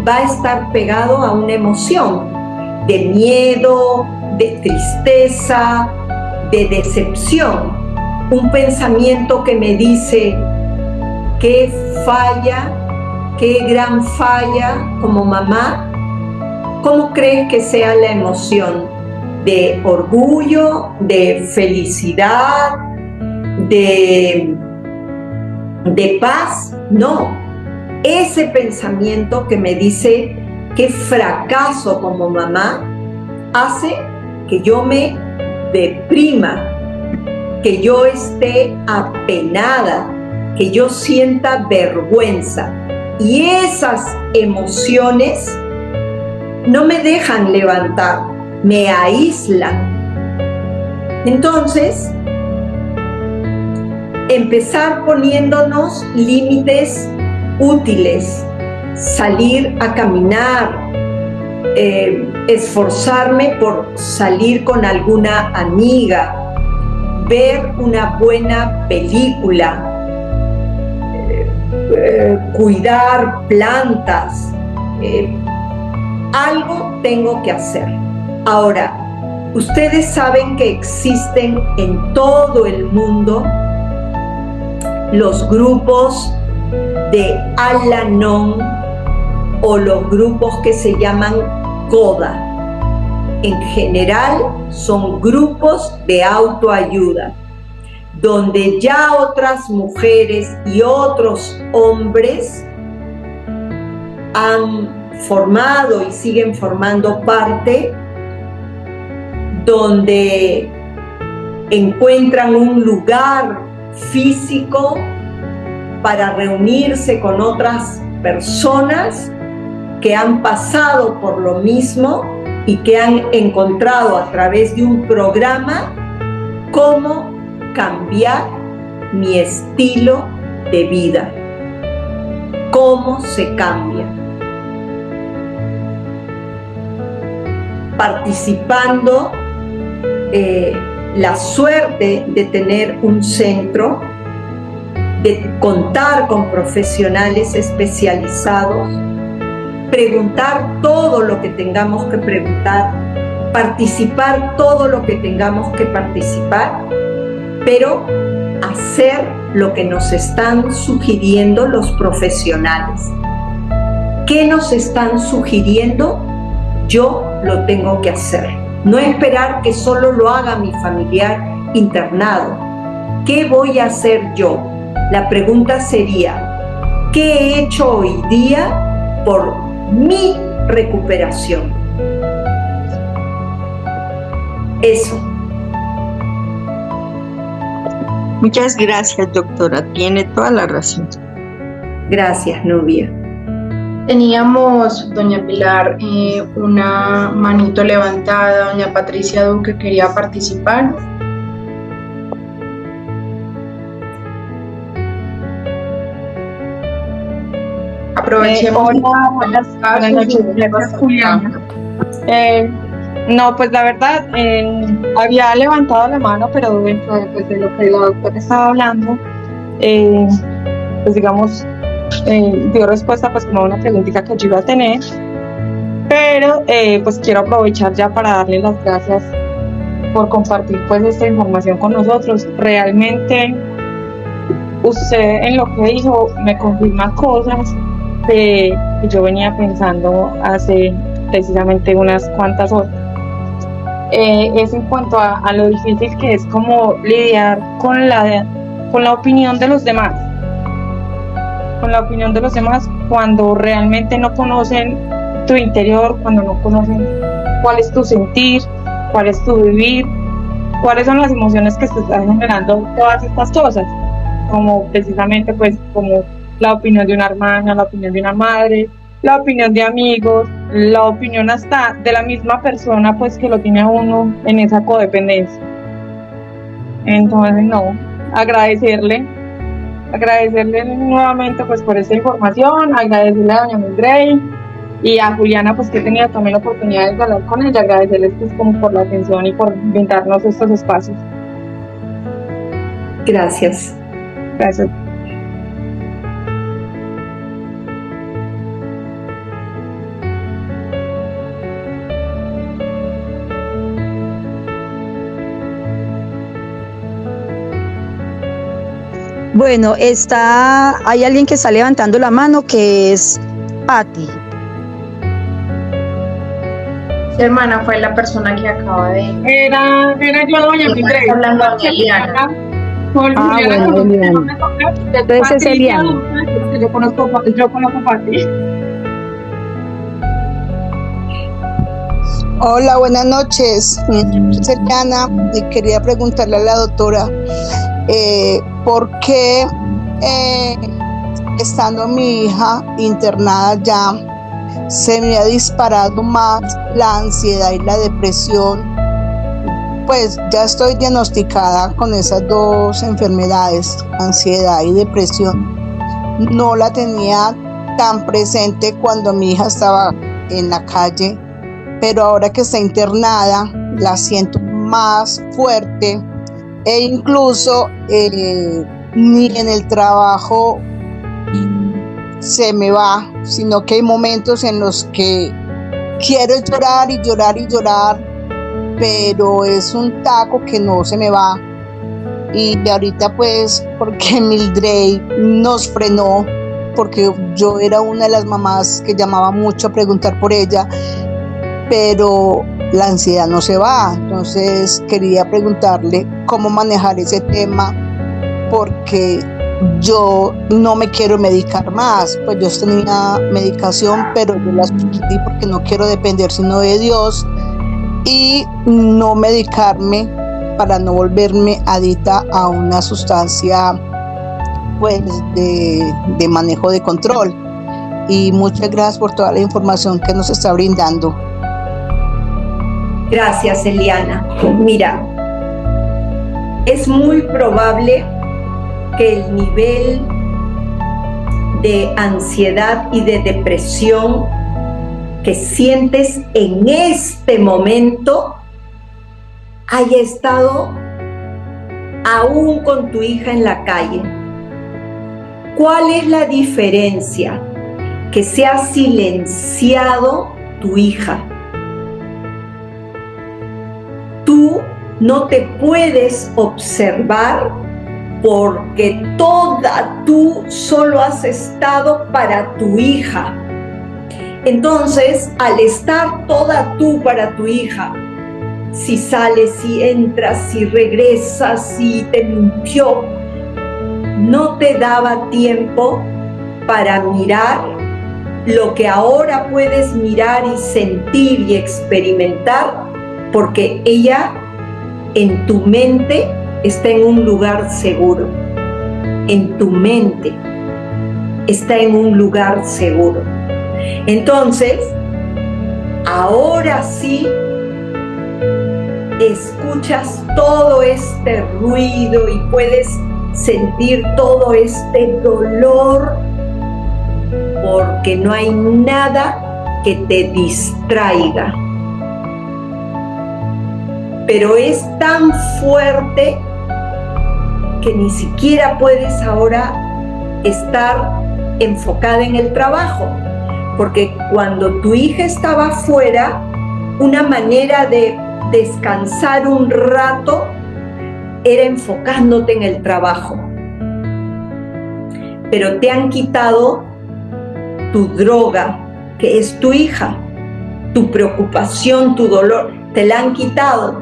va a estar pegado a una emoción de miedo, de tristeza, de decepción. Un pensamiento que me dice qué falla, qué gran falla como mamá. ¿Cómo crees que sea la emoción? ¿De orgullo, de felicidad, de paz? No. Ese pensamiento que me dice qué fracaso como mamá hace que yo me deprima, que yo esté apenada, que yo sienta vergüenza. Y esas emociones no me dejan levantar, me aíslan. Entonces, empezar poniéndonos límites útiles, salir a caminar, esforzarme por salir con alguna amiga, ver una buena película, cuidar plantas, algo tengo que hacer. Ahora, ustedes saben que existen en todo el mundo los grupos de Al-Anon o los grupos que se llaman CODA. En general son grupos de autoayuda, donde ya otras mujeres y otros hombres han formado y siguen formando parte, donde encuentran un lugar físico para reunirse con otras personas que han pasado por lo mismo y que han encontrado a través de un programa cómo cambiar mi estilo de vida. ¿Cómo se cambia? Participando, la suerte de tener un centro, de contar con profesionales especializados, preguntar todo lo que tengamos que preguntar, participar todo lo que tengamos que participar, pero hacer lo que nos están sugiriendo los profesionales. ¿Qué nos están sugiriendo? Yo lo tengo que hacer. No esperar que solo lo haga mi familiar internado. ¿Qué voy a hacer yo? La pregunta sería, ¿qué he hecho hoy día por mi recuperación? Eso. Muchas gracias, doctora. Tiene toda la razón. Gracias, Nubia. Teníamos, doña Pilar, una manito levantada. Doña Patricia Duque quería participar. Aprovechemos. Hola, buenas noches, gracias, Juliana. No, pues la verdad, había levantado la mano, pero dentro de lo que la doctora estaba hablando, pues digamos, dio respuesta pues como a una preguntita que yo iba a tener, pero pues quiero aprovechar ya para darle las gracias por compartir pues esta información con nosotros. Realmente usted en lo que dijo me confirma cosas que yo venía pensando hace precisamente unas cuantas horas. Es en cuanto a lo difícil que es como lidiar con la opinión de los demás, cuando realmente no conocen tu interior, cuando no conocen cuál es tu sentir, cuál es tu vivir, cuáles son las emociones que te están generando todas estas cosas, como precisamente pues como la opinión de una hermana, la opinión de una madre, la opinión de amigos, la opinión hasta de la misma persona pues que lo tiene a uno en esa codependencia. Entonces no, agradecerle nuevamente pues por esta información, agradecerle a doña Milgrey y a Juliana pues que he tenido también la oportunidad de hablar con ella, agradecerles pues como por la atención y por brindarnos estos espacios. Gracias. Gracias. Bueno, hay alguien que está levantando la mano, que es Patti. Sí, hermana, fue la persona que acaba de... Era yo, doña Pitré. Hablando de Eliana. Ah, bueno, Eliana. Entonces es Eliana. Yo conozco a Pati. Hola, buenas noches. Mi nombre es Eliana y quería preguntarle a la doctora por qué estando mi hija internada ya se me ha disparado más la ansiedad y la depresión. Pues ya estoy diagnosticada con esas dos enfermedades, ansiedad y depresión. No la tenía tan presente cuando mi hija estaba en la calle, pero ahora que está internada la siento más fuerte e incluso ni en el trabajo se me va, sino que hay momentos en los que quiero llorar y llorar y llorar, pero es un taco que no se me va. Y ahorita pues porque Mildred nos frenó, porque yo era una de las mamás que llamaba mucho a preguntar por ella, pero la ansiedad no se va. Entonces quería preguntarle cómo manejar ese tema, porque yo no me quiero medicar más. Pues yo tenía medicación, pero yo la suspendí porque no quiero depender sino de Dios, y no medicarme para no volverme adicta a una sustancia pues de manejo de control. Y muchas gracias por toda la información que nos está brindando. Gracias, Eliana. Mira, es muy probable que el nivel de ansiedad y de depresión que sientes en este momento haya estado aún con tu hija en la calle. ¿Cuál es la diferencia? Que se ha silenciado tu hija. Tú no te puedes observar porque tú solo has estado para tu hija. Entonces, al estar toda tú para tu hija, si sales, si entras, si regresas, si te mintió, no te daba tiempo para mirar lo que ahora puedes mirar y sentir y experimentar, porque ella en tu mente está en un lugar seguro. En tu mente está en un lugar seguro. Entonces, ahora sí escuchas todo este ruido y puedes sentir todo este dolor, porque no hay nada que te distraiga. Pero es tan fuerte que ni siquiera puedes ahora estar enfocada en el trabajo, porque cuando tu hija estaba afuera, una manera de descansar un rato era enfocándote en el trabajo. Pero te han quitado tu droga, que es tu hija, tu preocupación, tu dolor, te la han quitado.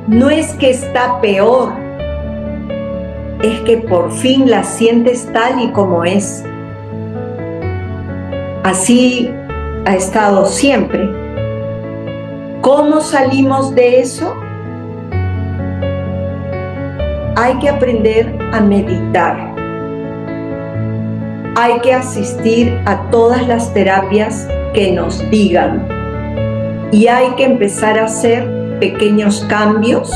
No es que está peor, es que por fin la sientes tal y como es. Así ha estado siempre. ¿Cómo salimos de eso? Hay que aprender a meditar. Hay que asistir a todas las terapias que nos digan. Y hay que empezar a hacer pequeños cambios.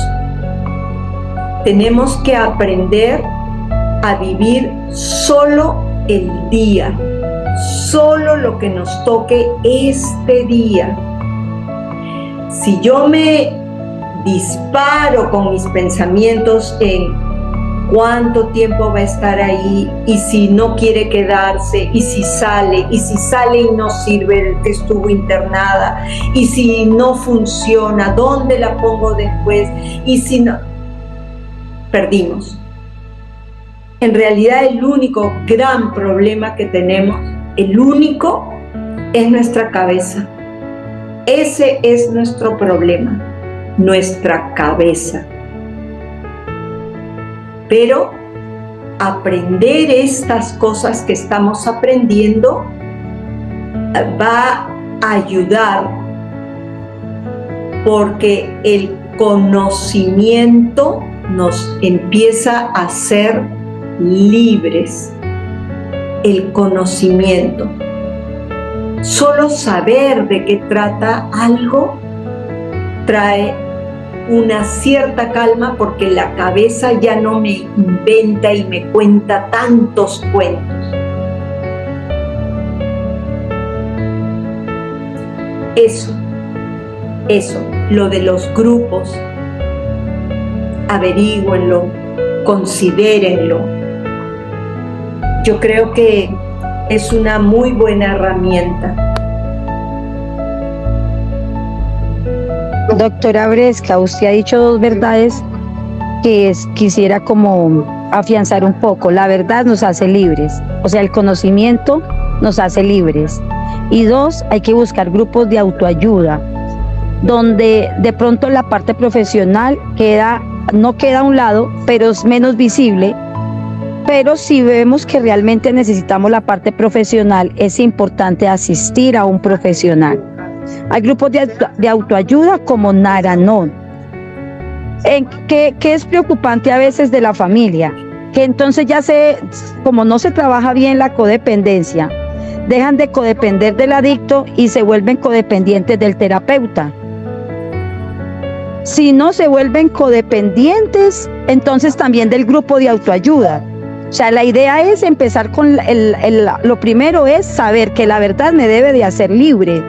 Tenemos que aprender a vivir solo el día, solo lo que nos toque este día. Si yo me disparo con mis pensamientos en cuánto tiempo va a estar ahí, y si no quiere quedarse, y si sale y no sirve que estuvo internada, y si no funciona, ¿dónde la pongo después? Y si no, perdimos. En realidad el único gran problema que tenemos, el único, es nuestra cabeza. Ese es nuestro problema, nuestra cabeza. Pero aprender estas cosas que estamos aprendiendo va a ayudar, porque el conocimiento nos empieza a hacer libres. El conocimiento. Solo saber de qué trata algo trae una cierta calma, porque la cabeza ya no me inventa y me cuenta tantos cuentos. Eso, lo de los grupos, averígüenlo, considérenlo. Yo creo que es una muy buena herramienta. Doctora Bresca, usted ha dicho dos verdades que quisiera como afianzar un poco. La verdad nos hace libres, o sea, el conocimiento nos hace libres. Y dos, hay que buscar grupos de autoayuda, donde de pronto la parte profesional no queda a un lado, pero es menos visible. Pero si vemos que realmente necesitamos la parte profesional, es importante asistir a un profesional. Hay grupos de autoayuda como Naranon. ¿Qué es preocupante a veces de la familia? Que entonces como no se trabaja bien la codependencia, dejan de codepender del adicto y se vuelven codependientes del terapeuta. Si no se vuelven codependientes, entonces también del grupo de autoayuda. O sea, la idea es empezar con lo primero es saber que la verdad me debe de hacer libre.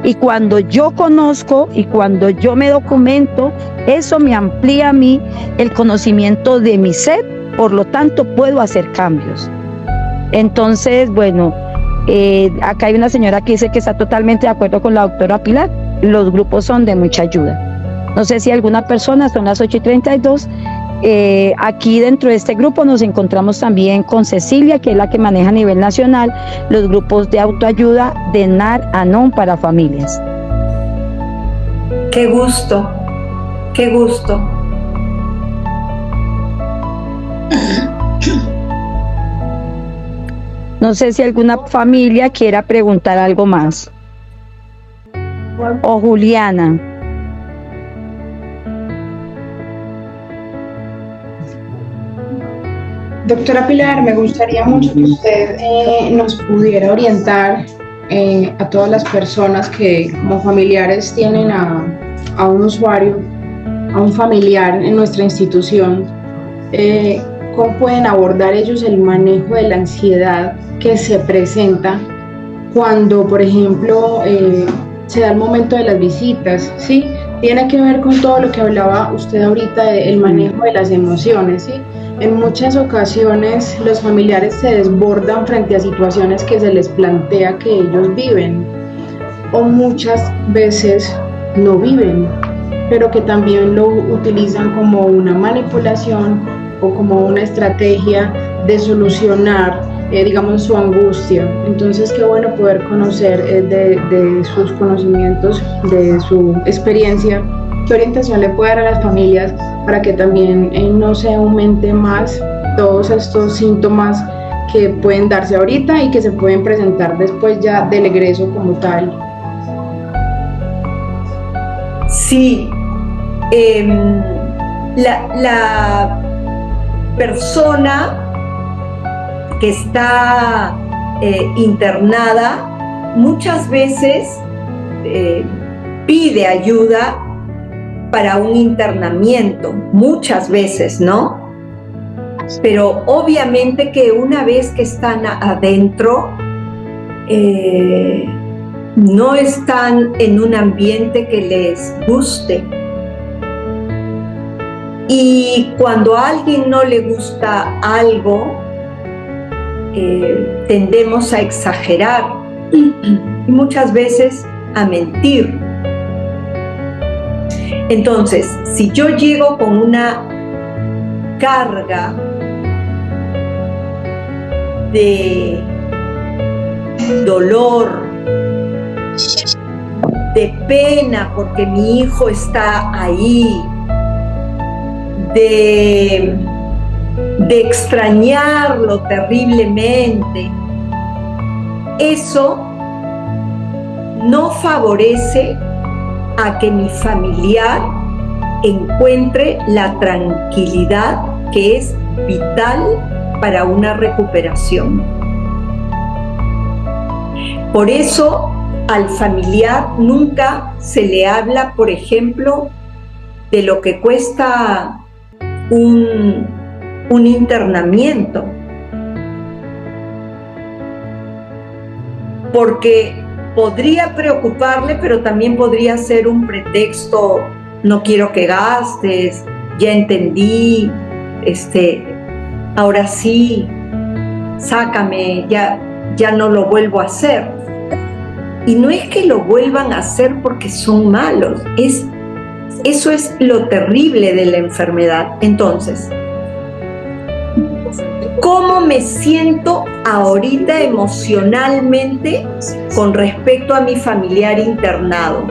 Y cuando yo conozco y cuando yo me documento, eso me amplía a mí el conocimiento de mi ser, por lo tanto puedo hacer cambios. Entonces, bueno, acá hay una señora que dice que está totalmente de acuerdo con la doctora Pilar. Los grupos son de mucha ayuda. No sé si alguna persona, son las 8:32. Aquí dentro de este grupo nos encontramos también con Cecilia, que es la que maneja a nivel nacional los grupos de autoayuda de Naranon para familias. Qué gusto, qué gusto. No sé si alguna familia quiera preguntar algo más. O Juliana. Doctora Pilar, me gustaría mucho que usted nos pudiera orientar a todas las personas que como familiares tienen a un usuario, a un familiar en nuestra institución. ¿Cómo pueden abordar ellos el manejo de la ansiedad que se presenta cuando, por ejemplo, se da el momento de las visitas? ¿Sí? Tiene que ver con todo lo que hablaba usted ahorita del manejo de las emociones, ¿sí? En muchas ocasiones los familiares se desbordan frente a situaciones que se les plantea que ellos viven, o muchas veces no viven, pero que también lo utilizan como una manipulación o como una estrategia de solucionar, digamos, su angustia. Entonces, qué bueno poder conocer de sus conocimientos, de su experiencia, qué orientación le puede dar a las familias para que también no se aumente más todos estos síntomas que pueden darse ahorita y que se pueden presentar después ya del egreso como tal. Sí, la persona que está internada muchas veces pide ayuda para un internamiento, muchas veces, ¿no? Pero obviamente que una vez que están adentro, no están en un ambiente que les guste. Y cuando a alguien no le gusta algo, tendemos a exagerar y muchas veces a mentir. Entonces, si yo llego con una carga de dolor, de pena porque mi hijo está ahí, de extrañarlo terriblemente, eso no favorece a que mi familiar encuentre la tranquilidad que es vital para una recuperación. Por eso al familiar nunca se le habla, por ejemplo, de lo que cuesta un internamiento, porque podría preocuparle, pero también podría ser un pretexto: no quiero que gastes, ya entendí, ahora sí, sácame, ya no lo vuelvo a hacer. Y no es que lo vuelvan a hacer porque son malos, eso es lo terrible de la enfermedad. Entonces, ¿cómo me siento ahorita emocionalmente con respecto a mi familiar internado?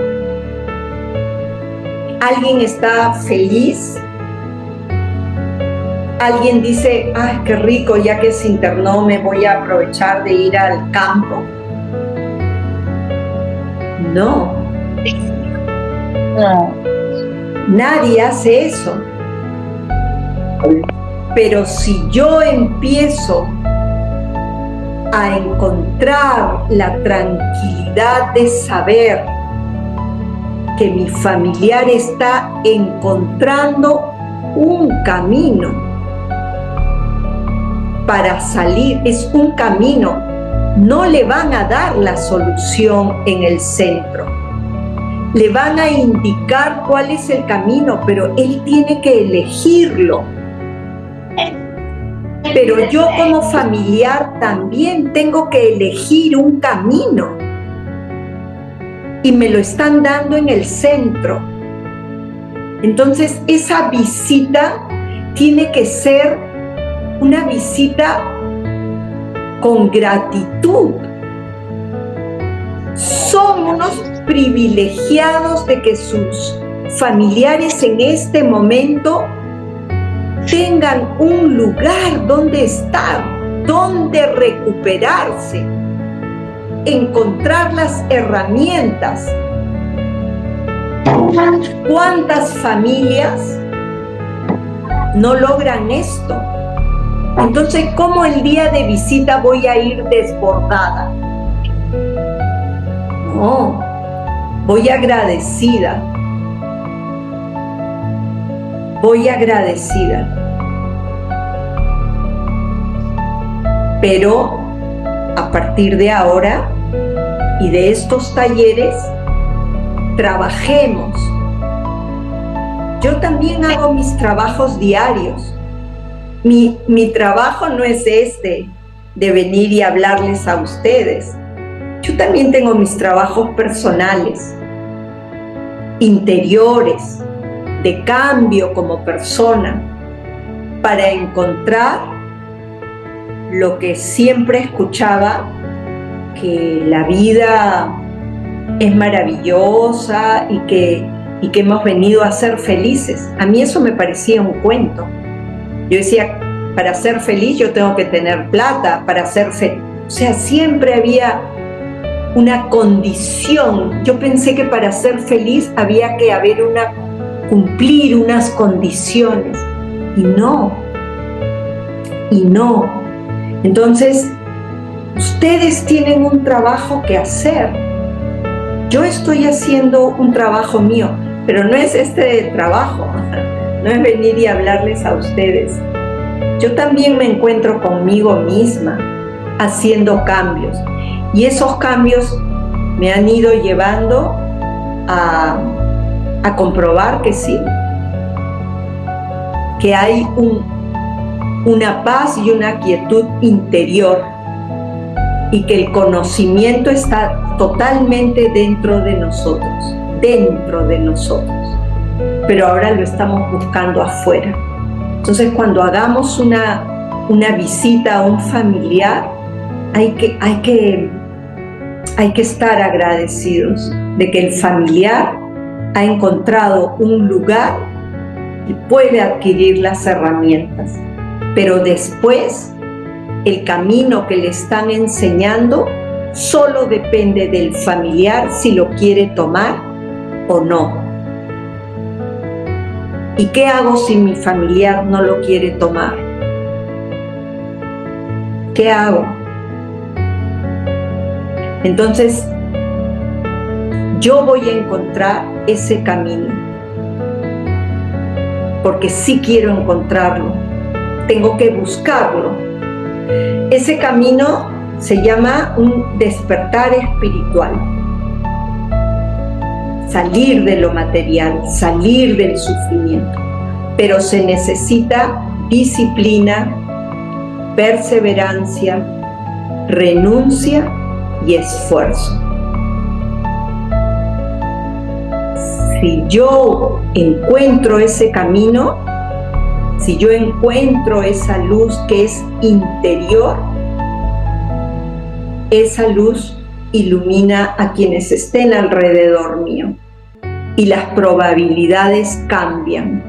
¿Alguien está feliz? ¿Alguien dice, ay, qué rico, ya que se internó me voy a aprovechar de ir al campo? No. Nadie hace eso. Pero si yo empiezo a encontrar la tranquilidad de saber que mi familiar está encontrando un camino para salir, es un camino, no le van a dar la solución en el centro. Le van a indicar cuál es el camino, pero él tiene que elegirlo. Pero yo como familiar también tengo que elegir un camino. Y me lo están dando en el centro. Entonces, esa visita tiene que ser una visita con gratitud. Son unos privilegiados de que sus familiares en este momento tengan un lugar donde estar, donde recuperarse, encontrar las herramientas. ¿Cuántas familias no logran esto? Entonces, ¿cómo el día de visita voy a ir desbordada? No, voy agradecida. Voy agradecida. Pero a partir de ahora y de estos talleres, trabajemos. Yo también hago mis trabajos diarios. Mi trabajo no es de venir y hablarles a ustedes. Yo también tengo mis trabajos personales, interiores, de cambio como persona, para encontrar lo que siempre escuchaba, que la vida es maravillosa y que hemos venido a ser felices. A mí eso me parecía un cuento. Yo decía, para ser feliz yo tengo que tener plata, para ser feliz. O sea, siempre había una condición. Yo pensé que para ser feliz había que cumplir unas condiciones. Y no. Entonces, ustedes tienen un trabajo que hacer. Yo estoy haciendo un trabajo mío, pero no es este trabajo. No es venir y hablarles a ustedes. Yo también me encuentro conmigo misma haciendo cambios. Y esos cambios me han ido llevando a comprobar que sí, que hay una paz y una quietud interior y que el conocimiento está totalmente dentro de nosotros, pero ahora lo estamos buscando afuera. Entonces, cuando hagamos una visita a un familiar, hay que estar agradecidos de que el familiar ha encontrado un lugar y puede adquirir las herramientas, pero después el camino que le están enseñando solo depende del familiar si lo quiere tomar o no. ¿Y qué hago si mi familiar no lo quiere tomar? ¿Qué hago? Entonces, yo voy a encontrar ese camino, porque sí quiero encontrarlo, tengo que buscarlo. Ese camino se llama un despertar espiritual. Salir de lo material, salir del sufrimiento, pero se necesita disciplina, perseverancia, renuncia y esfuerzo. Si yo encuentro ese camino, si yo encuentro esa luz que es interior, esa luz ilumina a quienes estén alrededor mío y las probabilidades cambian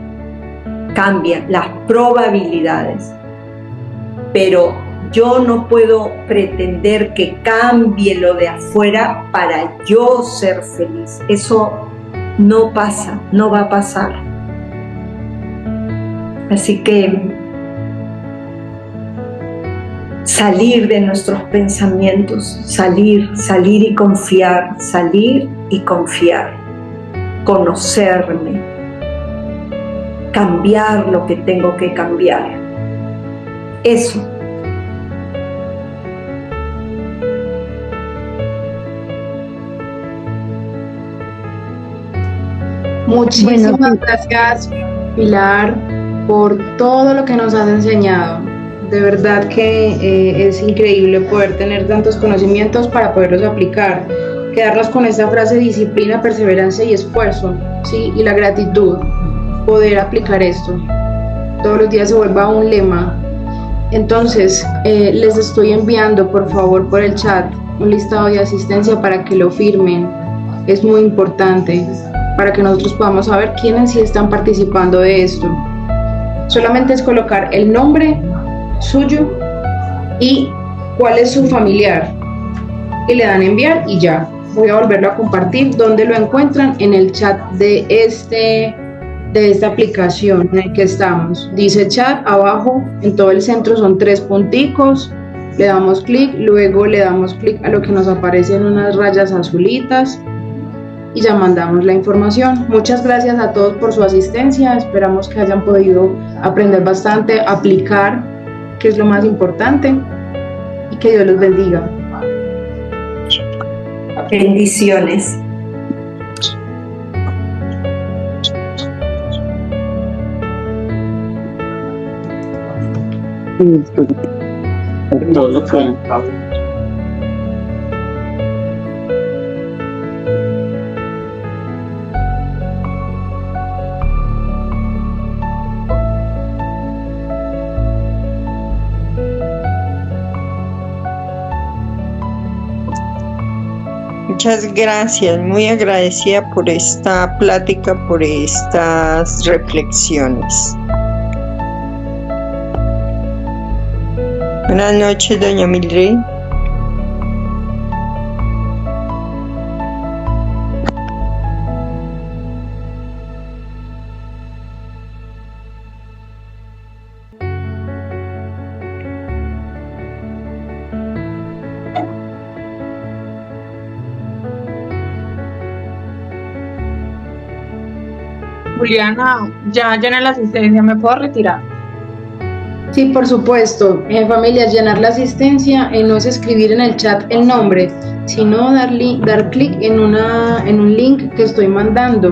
las probabilidades, pero yo no puedo pretender que cambie lo de afuera para yo ser feliz. Eso no pasa, no va a pasar. Así que salir de nuestros pensamientos, salir y confiar, conocerme, cambiar lo que tengo que cambiar. Eso. Muchísimas gracias, Pilar, por todo lo que nos has enseñado. De verdad que es increíble poder tener tantos conocimientos para poderlos aplicar. Quedarnos con esta frase: disciplina, perseverancia y esfuerzo, ¿sí? Y la gratitud. Poder aplicar esto. Todos los días se vuelva un lema. Entonces, les estoy enviando, por favor, por el chat, un listado de asistencia para que lo firmen. Es muy importante para que nosotros podamos saber quiénes sí están participando de esto. Solamente es colocar el nombre suyo y cuál es su familiar y le dan enviar y ya. Voy a volverlo a compartir. ¿Dónde lo encuentran? En el chat de esta aplicación en el que estamos. Dice chat abajo, en todo el centro son 3 punticos. Le damos clic, luego le damos clic a lo que nos aparecen unas rayas azulitas y ya mandamos la información. Muchas gracias a todos por su asistencia. Esperamos que hayan podido aprender bastante, aplicar, que es lo más importante, y que Dios los bendiga. Bendiciones. Muchas gracias, muy agradecida por esta plática, por estas reflexiones. Buenas noches, doña Mildred. Juliana, ya llené la asistencia, ¿me puedo retirar? Sí, por supuesto. Familias, llenar la asistencia no es escribir en el chat el nombre, sino dar clic en un link que estoy mandando.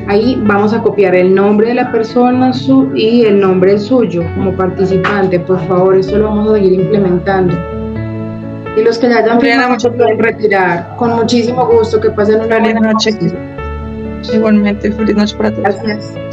Ahí vamos a copiar el nombre de la persona y el nombre suyo como participante. Por favor, esto lo vamos a seguir implementando. Y los que ya hayan firmado se pueden retirar. Con muchísimo gusto, que pasen una buena noche. Igualmente, feliz noche para todos. Gracias.